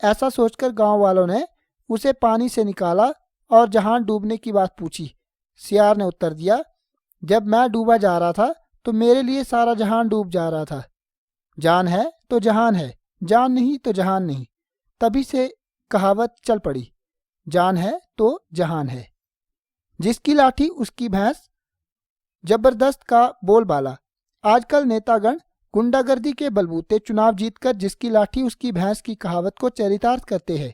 Speaker 1: ऐसा सोचकर गांव वालों ने उसे पानी से निकाला और जहान डूबने की बात पूछी। सियार ने उत्तर दिया, जब मैं डूबा जा रहा था तो मेरे लिए सारा जहान डूब जा रहा था। जान है तो जहान है, जान नहीं तो जहान नहीं। तभी से कहावत चल पड़ी, जान है तो जहान है। जिसकी लाठी उसकी भैंस, जबरदस्त का बोलबाला। आजकल नेतागण गुंडागर्दी के बलबूते चुनाव जीतकर जिसकी लाठी उसकी भैंस की कहावत को चरितार्थ करते हैं।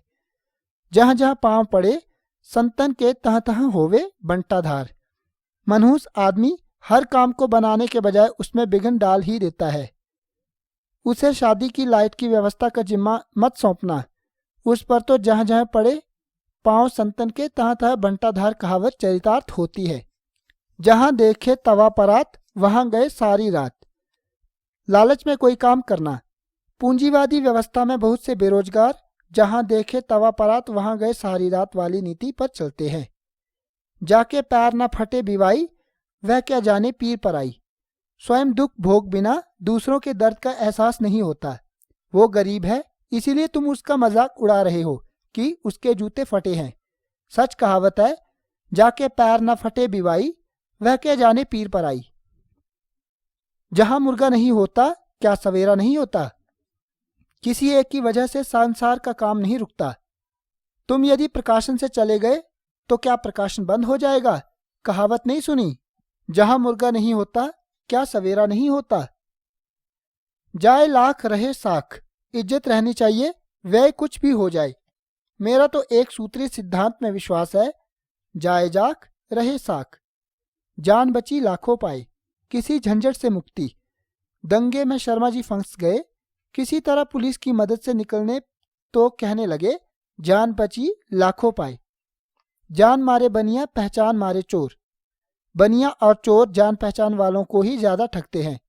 Speaker 1: जहां जहां पांव पड़े, संतन के तह तह होवे बंटाधार। मनहूस आदमी हर काम को बनाने के बजाय उसमें विघ्न डाल ही देता है। उसे शादी की लाइट की व्यवस्था का जिम्मा मत सौंपना, उस पर तो जहां जहां पड़े पांव संतन के तह तह बंटाधार कहावत चरितार्थ होती है। जहां देखे तवा परात वहां गए सारी रात। लालच में कोई काम करना। पूंजीवादी व्यवस्था में बहुत से बेरोजगार जहां देखे तवा परात वहां गए सारी रात वाली नीति पर चलते हैं। जाके पैर न फटे बिवाई, वह क्या जाने पीर पर आई। स्वयं दुख भोग बिना दूसरों के दर्द का एहसास नहीं होता। वो गरीब है, इसीलिए तुम उसका मजाक उड़ा रहे हो कि उसके जूते फटे हैं। सच कहावत है, जाके पैर न फटे बिवाई, वह क्या जाने पीर पर आई। जहां मुर्गा नहीं होता क्या सवेरा नहीं होता। किसी एक की वजह से संसार का काम नहीं रुकता। तुम यदि प्रकाशन से चले गए तो क्या प्रकाशन बंद हो जाएगा? कहावत नहीं सुनी, जहां मुर्गा नहीं होता क्या सवेरा नहीं होता। जाए लाख रहे साख, इज्जत रहनी चाहिए व्यय कुछ भी हो जाए। मेरा तो एक सूत्री सिद्धांत में विश्वास है, जाए जाख रहे साख। जान बची लाखों पाए, किसी झंझट से मुक्ति। दंगे में शर्मा जी फंस गए, किसी तरह पुलिस की मदद से निकलने तो कहने लगे, जान बची लाखों पाए। जान मारे बनिया, पहचान मारे चोर। बनिया और चोर जान पहचान वालों को ही ज्यादा ठगते हैं।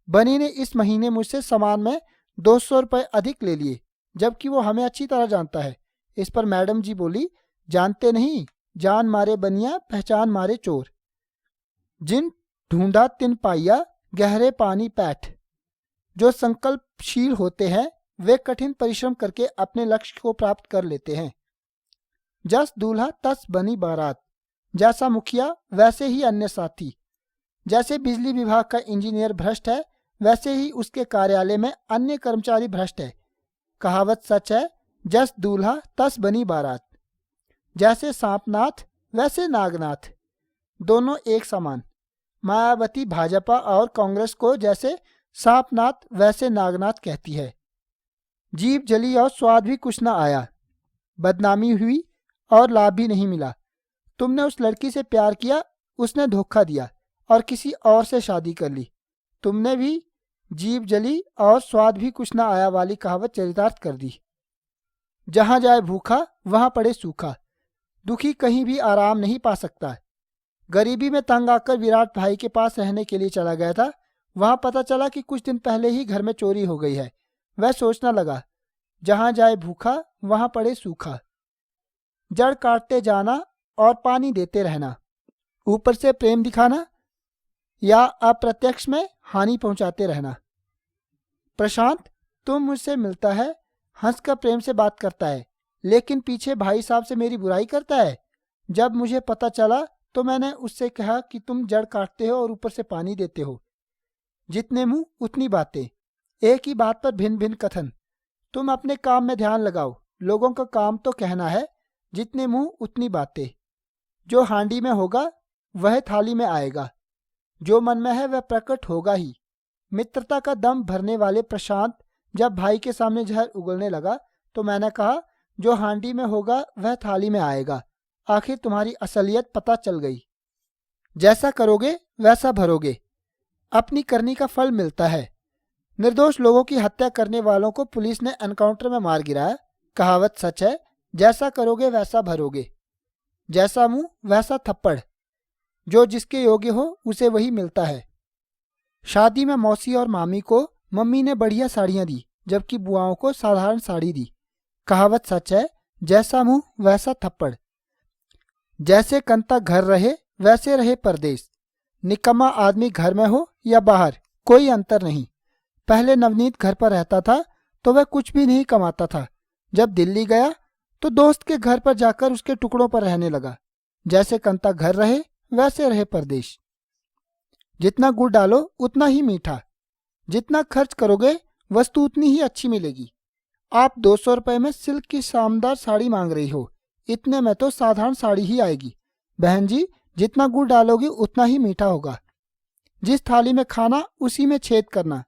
Speaker 1: बनी ने इस महीने मुझसे सामान में 200 रुपये अधिक ले लिए, जबकि वो हमें अच्छी तरह जानता है। इस पर मैडम जी बोली, जानते नहीं, जान मारे बनिया, पहचान मारे चोर। जिन ढूंढा तिन पाइया, गहरे पानी पैठ। जो संकल्पशील होते हैं वे कठिन परिश्रम करके अपने लक्ष्य को प्राप्त कर लेते हैं। जस दूल्हा तस बनी बारात। जैसा मुखिया वैसे ही अन्य साथी। जैसे बिजली विभाग का इंजीनियर भ्रष्ट है, वैसे ही उसके कार्यालय में अन्य कर्मचारी भ्रष्ट है। कहावत सच है, जस दूल्हा तस बनी बारात। जैसे सांपनाथ वैसे नागनाथ, दोनों एक समान। मायावती भाजपा और कांग्रेस को जैसे सांपनाथ वैसे नागनाथ कहती है। जीभ जली और स्वाद भी कुछ न आया। बदनामी हुई और लाभ भी नहीं मिला। तुमने उस लड़की से प्यार किया, उसने धोखा दिया और किसी और से शादी कर ली। तुमने भी जीभ जली और स्वाद भी कुछ न आया वाली कहावत चरितार्थ कर दी। जहां जाए भूखा वहां पड़े सूखा। दुखी कहीं भी आराम नहीं पा सकता। गरीबी में तंग आकर विराट भाई के पास रहने के लिए चला गया था। वहां पता चला कि कुछ दिन पहले ही घर में चोरी हो गई है। वह सोचना लगा, जहां जाए भूखा वहां पड़े सूखा। जड़ काटते जाना और पानी देते रहना, ऊपर से प्रेम दिखाना या अप्रत्यक्ष में हानि पहुंचाते रहना। प्रशांत, तुम मुझसे मिलता है, हंसकर प्रेम से बात करता है, लेकिन पीछे भाई साहब से मेरी बुराई करता है। जब मुझे पता चला तो मैंने उससे कहा कि तुम जड़ काटते हो और ऊपर से पानी देते हो। जितने मुंह उतनी बातें, एक ही बात पर भिन्न भिन्न कथन। तुम अपने काम में ध्यान लगाओ। लोगों का काम तो कहना है, जितने मुंह उतनी बातें। जो हांडी में होगा वह थाली में आएगा। जो मन में है वह प्रकट होगा ही। मित्रता का दम भरने वाले प्रशांत जब भाई के सामने जहर उगलने लगा तो मैंने कहा, जो हांडी में होगा वह थाली में आएगा। आखिर तुम्हारी असलियत पता चल गई। जैसा करोगे वैसा भरोगे। अपनी करनी का फल मिलता है। निर्दोष लोगों की हत्या करने वालों को पुलिस ने एनकाउंटर में मार गिराया। कहावत सच है, जैसा करोगे वैसा भरोगे। जैसा मुंह वैसा थप्पड़। जो जिसके योग्य हो उसे वही मिलता है। शादी में मौसी और मामी को मम्मी ने बढ़िया साड़ियां दी, जबकि बुआओं को साधारण साड़ी दी। कहावत सच है, जैसा मुंह वैसा थप्पड़। जैसे कंता घर रहे वैसे रहे परदेश। निकम्मा आदमी घर में हो या बाहर, कोई अंतर नहीं। पहले नवनीत घर पर रहता था तो वह कुछ भी नहीं कमाता था। जब दिल्ली गया तो दोस्त के घर पर जाकर उसके टुकड़ों पर रहने लगा। जैसे कंता घर रहे वैसे रहे परदेश। जितना गुड़ डालो उतना ही मीठा। जितना खर्च करोगे वस्तु उतनी ही अच्छी मिलेगी। आप 200 रुपये में सिल्क की शानदार साड़ी मांग रही हो, इतने में तो साधारण साड़ी ही आएगी। बहन जी, जितना गुड़ डालोगी उतना ही मीठा होगा। जिस थाली में खाना उसी में छेद करना।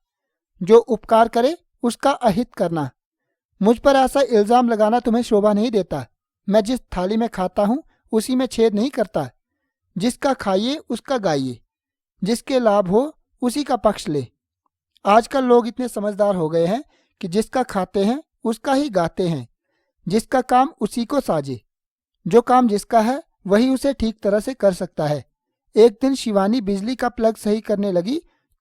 Speaker 1: जो उपकार करे उसका अहित करना। मुझ पर ऐसा इल्जाम लगाना तुम्हें शोभा नहीं देता। मैं जिस थाली में खाता हूँ उसी में छेद नहीं करता। जिसका खाइए उसका गाइए। जिसके लाभ हो उसी का पक्ष ले। आजकल लोग इतने समझदार हो गए हैं कि जिसका खाते हैं उसका ही गाते हैं। जिसका काम उसी को साजे। जो काम जिसका है वही उसे ठीक तरह से कर सकता है। एक दिन शिवानी बिजली का प्लग सही करने लगी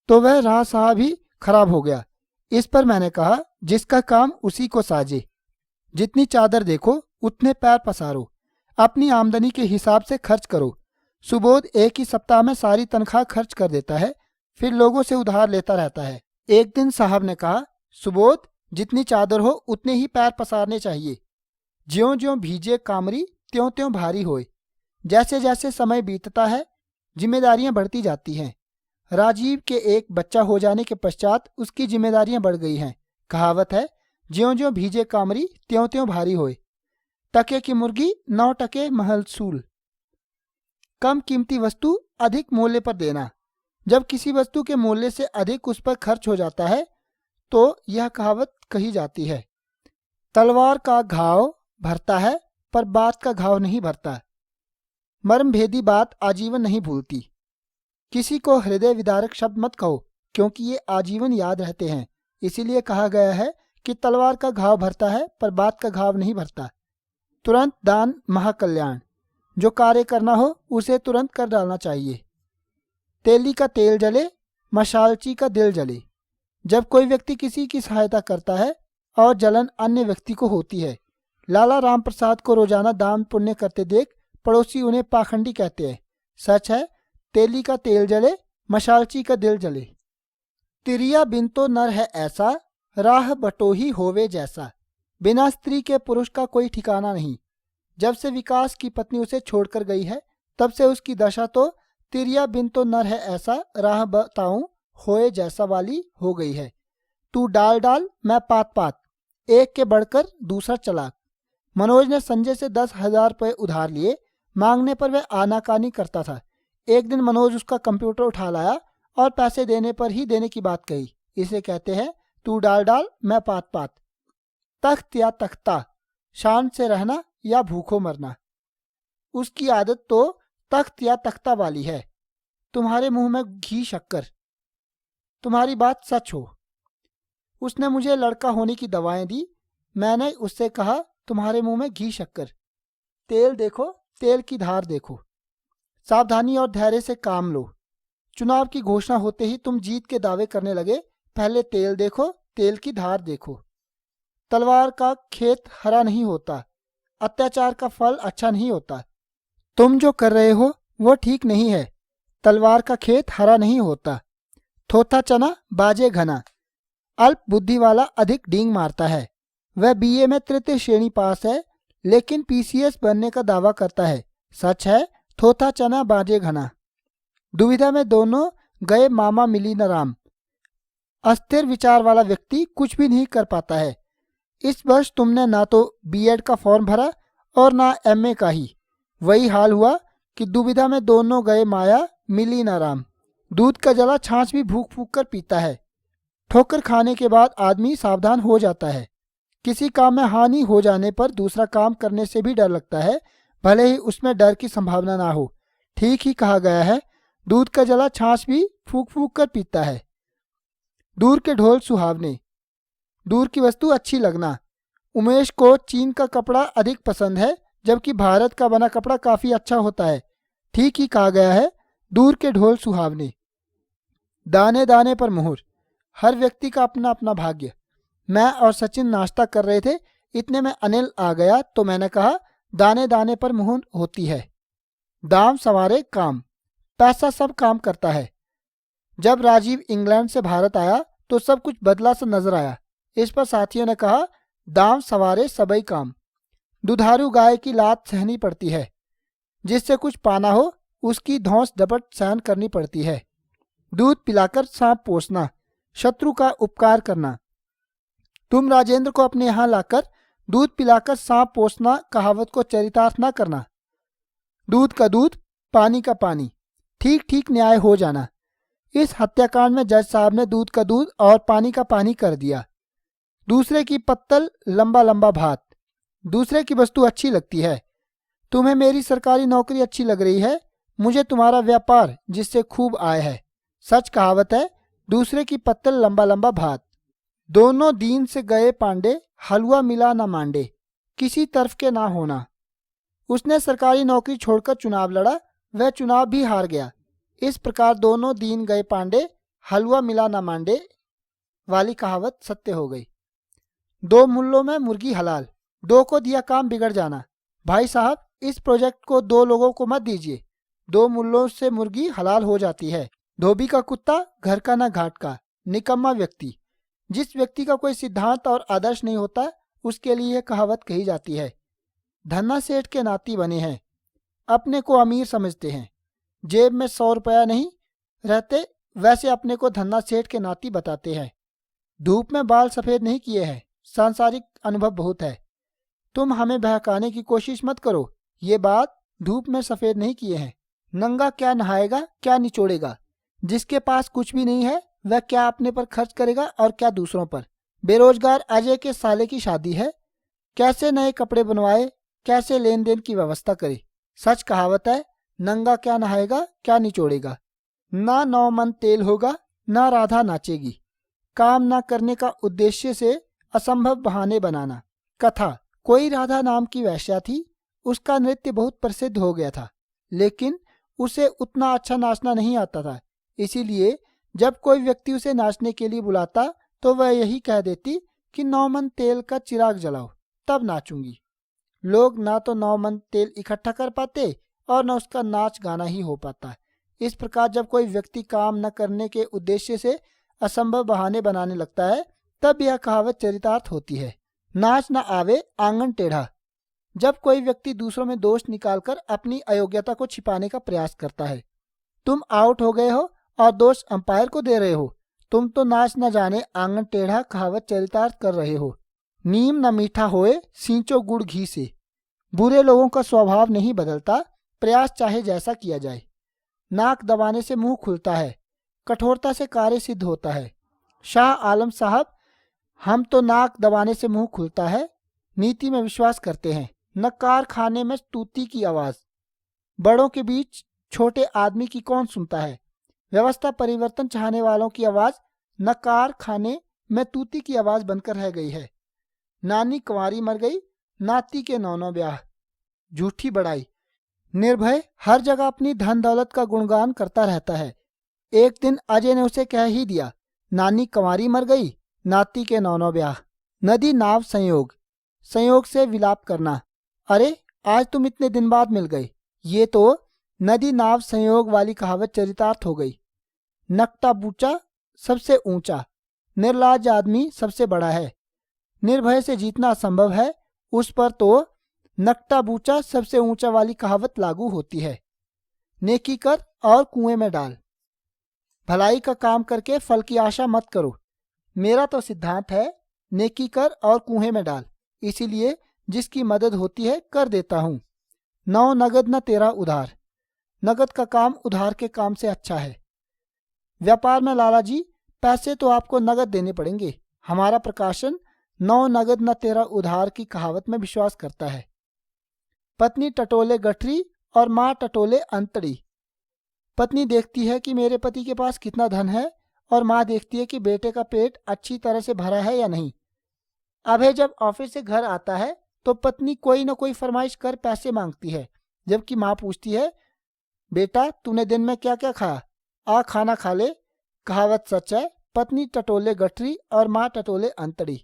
Speaker 1: तो वह राह साहब ही खराब हो गया। इस पर मैंने कहा, जिसका काम उसी को साजे। जितनी चादर देखो उतने पैर पसारो। अपनी आमदनी के हिसाब से खर्च करो। सुबोध एक ही सप्ताह में सारी तनख्वाह खर्च कर देता है, फिर लोगों से उधार लेता रहता है। एक दिन साहब ने कहा, सुबोध, जितनी चादर हो उतने ही पैर पसारने चाहिए। ज्यों ज्यों भीजे कामरी त्यों त्यों भारी होए। जैसे जैसे समय बीतता है जिम्मेदारियां बढ़ती जाती हैं। राजीव के एक बच्चा हो जाने के पश्चात उसकी जिम्मेदारियां बढ़ गई हैं। कहावत है, ज्यों ज्यों भीजे कामरी त्यों त्यों भारी होए। टके की मुर्गी 9 टके महसूल। कम कीमती वस्तु अधिक मूल्य पर देना। जब किसी वस्तु के मूल्य से अधिक उस पर खर्च हो जाता है तो यह कहावत कही जाती है, तलवार का घाव भरता है पर बात का घाव नहीं भरता। मर्मभेदी बात आजीवन नहीं भूलती। किसी को हृदय विदारक शब्द मत कहो, क्योंकि ये आजीवन याद रहते हैं। इसीलिए कहा गया है कि तलवार का घाव भरता है पर बात का घाव नहीं भरता। तुरंत दान महाकल्याण। जो कार्य करना हो उसे तुरंत कर डालना चाहिए। तेली का तेल जले, मशालची का दिल जले। जब कोई व्यक्ति किसी की सहायता करता है और जलन अन्य व्यक्ति को होती है। लाला राम प्रसाद को रोजाना दान पुण्य करते देख पड़ोसी उन्हें पाखंडी कहते हैं। सच है, तेली का तेल जले, मशालची का दिल जले। तिरिया बिन तो नर है ऐसा, राह बटोही होवे जैसा। बिना स्त्री के पुरुष का कोई ठिकाना नहीं। जब से विकास की पत्नी उसे छोड़कर गई है, तब से उसकी दशा तो तिरिया बिन तो नर है ऐसा, राह बताऊं होए जैसा वाली हो गई है। तू डाल डाल, मैं पात पात, एक के बढ़कर दूसरा चलाक। मनोज ने संजय से 10,000 रुपये उधार लिए। मांगने पर वह आनाकानी करता था। एक दिन मनोज उसका कंप्यूटर उठा लाया और पैसे देने पर ही देने की बात कही। इसे कहते हैं तू डाल डाल, मैं पात पात। तख्त या तख्ता, शान से रहना या भूखों मरना। उसकी आदत तो तख्त या तख्ता वाली है। तुम्हारे मुंह में घी शक्कर, तुम्हारी बात सच हो। उसने मुझे लड़का होने की दवाएं दी। मैंने उससे कहा तुम्हारे मुंह में घी शक्कर। तेल देखो, तेल की धार देखो। सावधानी और धैर्य से काम लो। चुनाव की घोषणा होते ही तुम जीत के दावे करने लगे। पहले तेल देखो, तेल की धार देखो। तलवार का खेत हरा नहीं होता, अत्याचार का फल अच्छा नहीं होता। तुम जो कर रहे हो वो ठीक नहीं है। तलवार का खेत हरा नहीं होता। थोथा चना बाजे घना। अल्प बुद्धि वाला अधिक डींग मारता है। वह बीए में तृतीय श्रेणी पास है, लेकिन पीसीएस बनने का दावा करता है। सच है, थोथा चना बाजे घना। दुविधा में दोनों गए मामा मिली न राम। अस्थिर विचार वाला व्यक्ति कुछ भी नहीं कर पाता है। इस वर्ष तुमने ना तो बीएड का फॉर्म भरा और ना एमए का ही। वही हाल हुआ कि दुविधा में दोनों गए माया मिली न राम। दूध का जला छाछ भी फूक फूक कर पीता है। ठोकर खाने के बाद आदमी सावधान हो जाता है। किसी काम में हानि हो जाने पर दूसरा काम करने से भी डर लगता है, भले ही उसमें डर की संभावना ना हो। ठीक ही कहा गया है, दूध का जला छाछ भी फूक फूक कर पीता है। दूर के ढोल सुहावने, दूर की वस्तु अच्छी लगना। उमेश को चीन का कपड़ा अधिक पसंद है, जबकि भारत का बना कपड़ा काफी अच्छा होता है। ठीक ही कहा गया है, दूर के ढोल सुहावने। दाने दाने पर मुहर। हर व्यक्ति का अपना अपना भाग्य। मैं और सचिन नाश्ता कर रहे थे, इतने में अनिल आ गया तो मैंने कहा दाने दाने पर मुहर होती है। दाम सवारे काम। पैसा सब काम करता है। जब राजीव इंग्लैंड से भारत आया तो सब कुछ बदला सा नजर आया। इस पर साथियों ने कहा दाम सवारे सबई काम। दुधारू गाय की लात सहनी पड़ती है। जिससे कुछ पाना हो उसकी धौंस डपट सहन करनी पड़ती है। दूध पिलाकर सांप पोसना, शत्रु का उपकार करना। तुम राजेंद्र को अपने यहाँ लाकर दूध पिलाकर सांप पोसना कहावत को चरितार्थ न करना। दूध का दूध, पानी का पानी, ठीक ठीक न्याय हो जाना। इस हत्याकांड में जज साहब ने दूध का दूध और पानी का पानी कर दिया। दूसरे की पत्तल, लंबा लंबा भात। दूसरे की वस्तु अच्छी लगती है। तुम्हें मेरी सरकारी नौकरी अच्छी लग रही है, मुझे तुम्हारा व्यापार जिससे खूब आय है। सच कहावत है, दूसरे की पत्तल, लंबा लंबा भात। दोनों दीन से गए पांडे, हलवा मिला न मांडे। किसी तरफ के ना होना। उसने सरकारी नौकरी छोड़कर चुनाव लड़ा, वह चुनाव भी हार गया। इस प्रकार दोनों दीन गए पांडे, हलवा मिला न मांडे वाली कहावत सत्य हो गई। दो मुल्लों में मुर्गी हलाल। दो को दिया काम बिगड़ जाना। भाई साहब, इस प्रोजेक्ट को दो लोगों को मत दीजिए। दो मुल्लों से मुर्गी हलाल हो जाती है। धोबी का कुत्ता, घर का ना घाट का। निकम्मा व्यक्ति। जिस व्यक्ति का कोई सिद्धांत और आदर्श नहीं होता, उसके लिए यह कहावत कही जाती है। धन्ना सेठ के नाती बने हैं, अपने को अमीर समझते हैं। जेब में 100 रुपया नहीं रहते, वैसे अपने को धन्ना सेठ के नाती बताते हैं। धूप में बाल सफेद नहीं किए हैं, सांसारिक अनुभव बहुत है। तुम हमें बहकाने की कोशिश मत करो, ये बात धूप में सफेद नहीं किए हैं। नंगा क्या नहाएगा, क्या निचोड़ेगा। जिसके पास कुछ भी नहीं है वह क्या अपने पर खर्च करेगा और क्या दूसरों पर। बेरोजगार अजय के साले की शादी है, कैसे नए कपड़े बनवाए, कैसे लेन देन की व्यवस्था करे। सच कहावत है, नंगा क्या नहाएगा क्या निचोड़ेगा। ना 9 मन तेल होगा, ना राधा नाचेगी। काम ना करने का उद्देश्य से असंभव बहाने बनाना। कथा, कोई राधा नाम की वेश्या थी, उसका नृत्य बहुत प्रसिद्ध हो गया था, लेकिन उसे उतना अच्छा नाचना नहीं आता था। इसीलिए जब कोई व्यक्ति उसे नाचने के लिए बुलाता तो वह यही कह देती कि 9 मन तेल का चिराग जलाओ, तब नाचूंगी। लोग ना तो 9 मन तेल इकट्ठा कर पाते और न उसका नाच गाना ही हो पाता। इस प्रकार जब कोई व्यक्ति काम न करने के उद्देश्य से असंभव बहाने बनाने लगता है, तब यह कहावत चरितार्थ होती है। नाच न आवे आंगन टेढ़ा। जब कोई व्यक्ति दूसरों में दोष निकालकर अपनी अयोग्यता को छिपाने का प्रयास करता है। तुम आउट हो गए हो और दोष अंपायर को दे रहे हो। तुम तो नाच न जाने आंगन टेढ़ा कहावत चरितार्थ कर रहे हो। नीम न मीठा होए सींचो गुड़ घी से। बुरे लोगों का स्वभाव नहीं बदलता, प्रयास चाहे जैसा किया जाए। नाक दबाने से मुंह खुलता है, कठोरता से कार्य सिद्ध होता है। शाह आलम साहब, हम तो नाक दबाने से मुंह खुलता है नीति में विश्वास करते हैं, न कारखाने में तूती की आवाज। बड़ों के बीच छोटे आदमी की कौन सुनता है। व्यवस्था परिवर्तन चाहने वालों की आवाज न कारखाने में तूती की आवाज बनकर रह गई है। नानी कुंवारी मर गई, नाती के नौनों ब्याह। झूठी बड़ाई। निर्भय हर जगह अपनी धन दौलत का गुणगान करता रहता है। एक दिन अजय ने उसे कह ही दिया, नानी कुंवारी मर गई, नाती के नौनों ब्याह। नदी नाव संयोग, संयोग से विलाप करना। अरे आज तुम इतने दिन बाद मिल गए। ये तो नदी नाव संयोग वाली कहावत चरितार्थ हो गई। नकटा बूचा सबसे ऊंचा, निर्लाज आदमी सबसे बड़ा है। निर्भय से जीतना असंभव है, उस पर तो नकटा बूचा सबसे ऊंचा वाली कहावत लागू होती है। नेकी कर और कुएं में डाल। भलाई का काम करके फल की आशा मत करो। मेरा तो सिद्धांत है, नेकी कर और कुएं में डाल। इसीलिए जिसकी मदद होती है कर देता हूँ। 9 नगद न तेरा उधार। नगद का काम उधार के काम से अच्छा है। व्यापार में लाला जी, पैसे तो आपको नगद देने पड़ेंगे। हमारा प्रकाशन 9 नगद न तेरा उधार की कहावत में विश्वास करता है। पत्नी टटोले गठरी और माँ टटोले अंतड़ी। पत्नी देखती है कि मेरे पति के पास कितना धन है और माँ देखती है कि बेटे का पेट अच्छी तरह से भरा है या नहीं। अभय जब ऑफिस से घर आता है तो पत्नी कोई न कोई फरमाइश कर पैसे मांगती है, जबकि माँ पूछती है, बेटा तूने दिन में क्या क्या खाया, आ खाना खा ले। कहावत सच है। पत्नी टटोले गठरी और माँ टटोले अंतड़ी।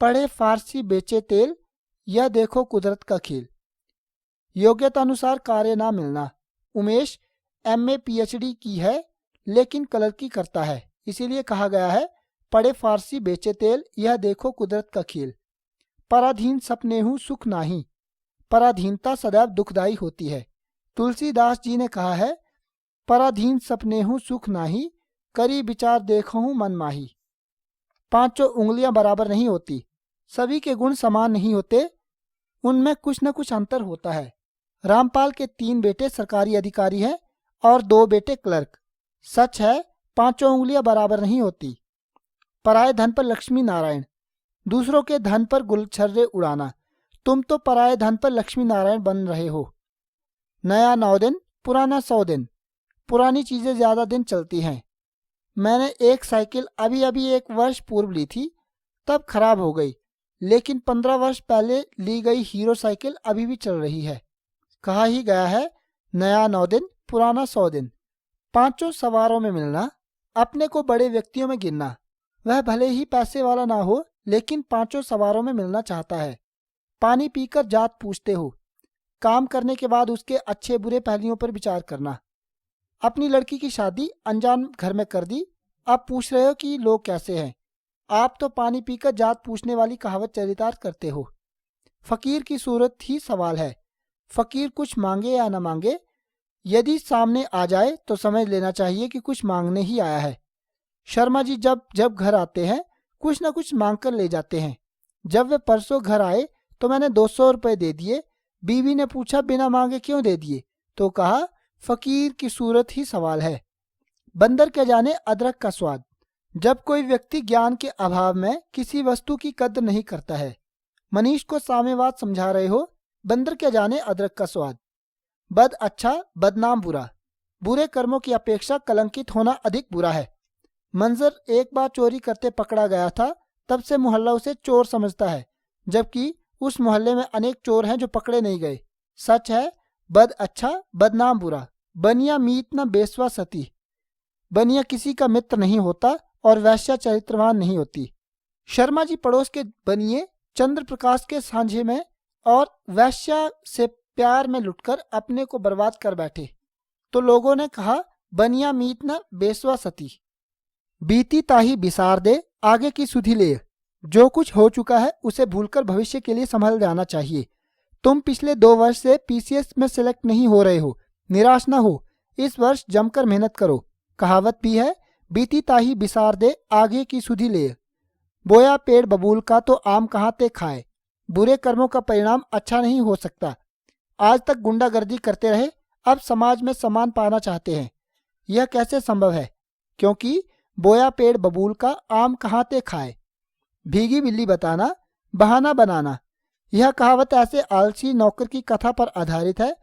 Speaker 1: पढ़े फारसी बेचे तेल, यह देखो कुदरत का खेल। योग्यता अनुसार कार्य ना मिलना। उमेश MA PhD की है लेकिन क्लर्की करता है, इसीलिए कहा गया है पढ़े फारसी बेचे तेल, यह देखो कुदरत का खेल। पराधीन सपनेहू सुख नाही। पराधीनता सदैव दुखदायी होती है। तुलसीदास जी ने कहा है, पराधीन सपनेहू सुख नाही, करी विचार देखहूं मन माही। 5 उंगलियां बराबर नहीं होती। सभी के गुण समान नहीं होते, उनमें कुछ न कुछ अंतर होता है। रामपाल के 3 बेटे सरकारी अधिकारी हैं और 2 बेटे क्लर्क। सच है, 5 उंगलियां बराबर नहीं होती। पराये धन पर लक्ष्मी नारायण। दूसरों के धन पर गुलछर्रे उड़ाना। तुम तो पराये धन पर लक्ष्मी नारायण बन रहे हो। नया 9 दिन, पुराना 100 दिन। पुरानी चीजें ज्यादा दिन चलती हैं। मैंने एक साइकिल अभी अभी 1 वर्ष पूर्व ली थी, तब खराब हो गई, लेकिन 15 वर्ष पहले ली गई हीरो साइकिल अभी भी चल रही है। कहा ही गया है, नया 9 दिन, पुराना 100 दिन। 5 सवारों में मिलना, अपने को बड़े व्यक्तियों में गिनना। वह भले ही पैसे वाला ना हो, लेकिन 5 सवारों में मिलना चाहता है। पानी पीकर जात पूछते हो। काम करने के बाद उसके अच्छे बुरे पहलुओं पर विचार करना। अपनी लड़की की शादी अनजान घर में कर दी, अब पूछ रहे हो कि लोग कैसे हैं। आप तो पानी पीकर जात पूछने वाली कहावत चरितार्थ करते हो। फकीर की सूरत ही सवाल है। फकीर कुछ मांगे या न मांगे, यदि सामने आ जाए तो समझ लेना चाहिए कि कुछ मांगने ही आया है। शर्मा जी जब जब घर आते हैं कुछ न कुछ मांग कर ले जाते हैं। जब वे परसों घर आए तो मैंने 200 रुपये दे दिए। बीवी ने पूछा बिना मांगे क्यों दे दिए, तो कहा फकीर की सूरत ही सवाल है। बंदर क्या जाने अदरक का स्वाद। जब कोई व्यक्ति ज्ञान के अभाव में किसी वस्तु की कद्र नहीं करता है। मनीष को साम्यवाद समझा रहे हो। बंदर क्या जाने अदरक का स्वाद। बद अच्छा, बदनाम बुरा। बुरे कर्मों की अपेक्षा कलंकित होना अधिक बुरा है। मंजर एक बार चोरी करते पकड़ा गया था, तब से मोहल्ला उसे चोर समझता है, जबकि उस मोहल्ले में अनेक चोर हैं जो पकड़े नहीं गए। सच है, बद अच्छा, बदनाम बुरा। बनिया मीत न बेस्वा सती। बनिया किसी का मित्र नहीं होता और वैश्या चरित्रवान नहीं होती। शर्मा जी पड़ोस के बनिए चंद्र प्रकाश के सांझे में और वैश्या से प्यार में लुटकर अपने को बर्बाद कर बैठे, तो लोगों ने कहा बनिया मीत न बेस्वा सती। बीती ताही बिसार दे, आगे की सुधि ले। जो कुछ हो चुका है उसे भूलकर भविष्य के लिए संभल जाना चाहिए। तुम पिछले 2 वर्ष से पीसीएस में सिलेक्ट नहीं हो रहे हो, निराश ना हो। इस वर्ष जमकर मेहनत करो। कहावत भी है, बीती ताही बिसार दे, आगे की सुधि ले। बोया पेड़ बबूल का तो आम कहाँ ते खाए। बुरे कर्मों का परिणाम अच्छा नहीं हो सकता। आज तक गुंडागर्दी करते रहे, अब समाज में सम्मान पाना चाहते हैं। यह कैसे संभव है? क्योंकि बोया पेड़ बबूल का आम कहाँ ते खाए। भीगी बिल्ली बताना, बहाना बनाना। यह कहावत ऐसे आलसी नौकर की कथा पर आधारित है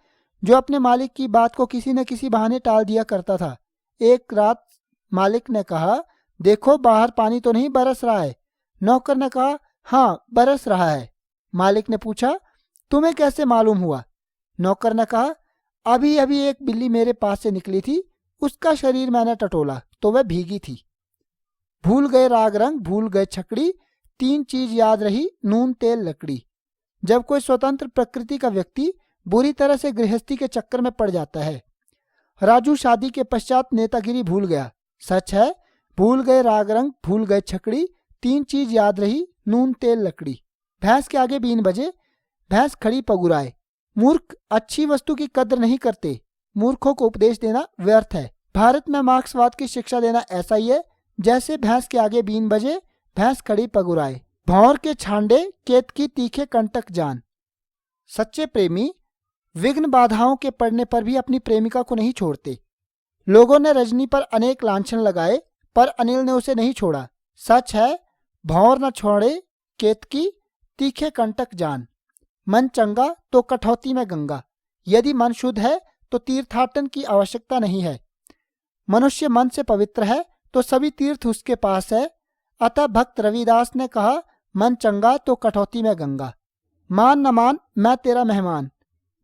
Speaker 1: जो अपने मालिक की बात को किसी न किसी बहाने टाल दिया करता था। एक रात मालिक ने कहा, देखो बाहर पानी तो नहीं बरस रहा है। नौकर ने कहा, हाँ बरस रहा है। मालिक ने पूछा, तुम्हें कैसे मालूम हुआ? नौकर ने कहा, अभी अभी एक बिल्ली मेरे पास से निकली थी, उसका शरीर मैंने टटोला तो वह भीगी थी। भूल गए राग रंग, भूल गए छकड़ी, 3 चीज याद रही, नून तेल लकड़ी। जब कोई स्वतंत्र प्रकृति का व्यक्ति बुरी तरह से गृहस्थी के चक्कर में पड़ जाता है। राजू शादी के पश्चात नेतागिरी भूल गया। सच है, भूल गए राग रंग, भूल गए छकड़ी, 3 चीज याद रही, नून तेल लकड़ी। भैंस के आगे बीन बजे, भैंस खड़ी पगुराए। मूर्ख अच्छी वस्तु की कद्र नहीं करते। मूर्खों को उपदेश देना व्यर्थ है। भारत में मार्क्सवाद की शिक्षा देना ऐसा ही है जैसे भैंस के आगे बीन बजे, भैंस खड़ी पगुराए। भौर के छांडे, केत की तीखे कंटक जान। सच्चे प्रेमी विघ्न बाधाओं के पड़ने पर भी अपनी प्रेमिका को नहीं छोड़ते। लोगों ने रजनी पर अनेक लांछन लगाए, पर अनिल ने उसे नहीं छोड़ा। सच है, भौर न छोड़े केत की तीखे कंटक जान। मन चंगा तो कठौती में गंगा। यदि मन शुद्ध है तो तीर्थाटन की आवश्यकता नहीं है। मनुष्य मन से पवित्र है तो सभी तीर्थ उसके पास है। अतः भक्त रविदास ने कहा, मन चंगा तो कठौती में गंगा। मान न मान, मैं तेरा मेहमान।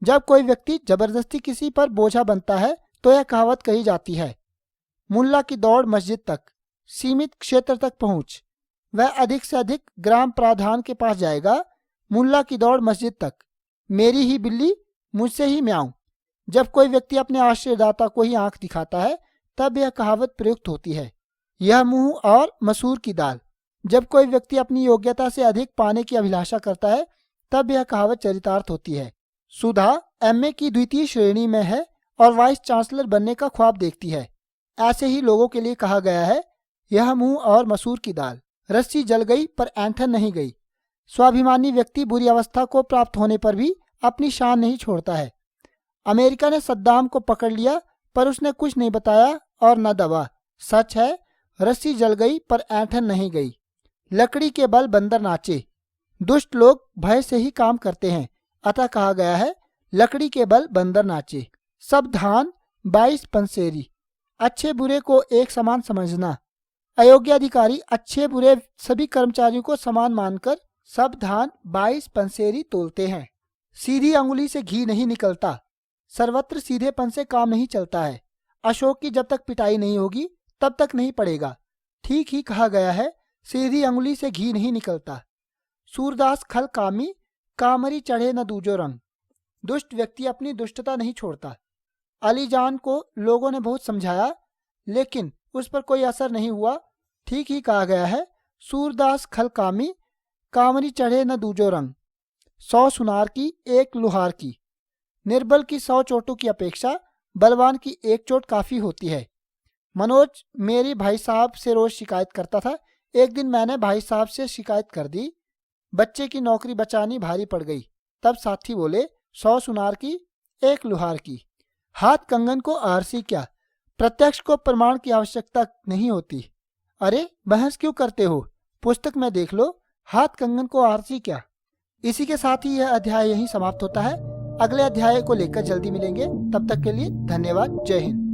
Speaker 1: जब कोई व्यक्ति जबरदस्ती किसी पर बोझा बनता है तो यह कहावत कही जाती है, मुल्ला की दौड़ मस्जिद तक, सीमित क्षेत्र तक पहुंच। वह अधिक से अधिक ग्राम प्राधान के पास जाएगा। मुल्ला की दौड़ मस्जिद तक, मेरी ही बिल्ली मुझसे ही म्याऊं। जब कोई व्यक्ति अपने आश्रयदाता को ही आंख दिखाता है तब यह कहावत प्रयुक्त होती है। यह मुंह और मसूर की दाल। जब कोई व्यक्ति अपनी योग्यता से अधिक पाने की अभिलाषा करता है तब यह कहावत चरितार्थ होती है। सुधा एमए की द्वितीय श्रेणी में है और वाइस चांसलर बनने का ख्वाब देखती है। ऐसे ही लोगों के लिए कहा गया है, यह मुंह और मसूर की दाल। रस्सी जल गई पर ऐंठन नहीं गई। स्वाभिमानी व्यक्ति बुरी अवस्था को प्राप्त होने पर भी अपनी शान नहीं छोड़ता है। अमेरिका ने सद्दाम को पकड़ लिया पर उसने कुछ नहीं बताया और न दवा। सच है, रस्सी जल गई पर ऐंठन नहीं गई। लकड़ी के बल बंदर नाचे। दुष्ट लोग भय से ही काम करते हैं, अतः कहा गया है, लकड़ी के बल बंदर नाचे। सब धान 22 पंसेरी। अच्छे बुरे को एक समान समझना। अयोग्य अधिकारी अच्छे बुरे सभी कर्मचारियों को समान मानकर सब धान 22 पंसेरी तोलते हैं। सीधी अंगुली से घी नहीं निकलता। सर्वत्र सीधेपन से काम नहीं चलता है। अशोक की जब तक पिटाई नहीं होगी तब तक नहीं पड़ेगा। ठीक ही कहा गया है, सीधी अंगुली से घी नहीं निकलता। सूरदास खल कामी, कामरी चढ़े न दूजो रंग। दुष्ट व्यक्ति अपनी दुष्टता नहीं छोड़ता। अलीजान को लोगों ने बहुत समझाया लेकिन उस पर कोई असर नहीं हुआ। ठीक ही कहा गया है, सूरदास खल कामी, कामरी चढ़े न दूजो रंग। 100 सुनार की 1 लुहार की। निर्बल की 100 चोटों की अपेक्षा बलवान की 1 चोट काफी होती है। मनोज मेरी भाई साहब से रोज शिकायत करता था। एक दिन मैंने भाई साहब से शिकायत कर दी। बच्चे की नौकरी बचानी भारी पड़ गई। तब साथी बोले, 100 सुनार की 1 लुहार की। हाथ कंगन को आरसी क्या, प्रत्यक्ष को प्रमाण की आवश्यकता नहीं होती। अरे बहस क्यों करते हो, पुस्तक में देख लो, हाथ कंगन को आरसी क्या। इसी के साथ ही यह अध्याय यहीं समाप्त होता है। अगले अध्याय को लेकर जल्दी मिलेंगे। तब तक के लिए धन्यवाद। जय हिंद।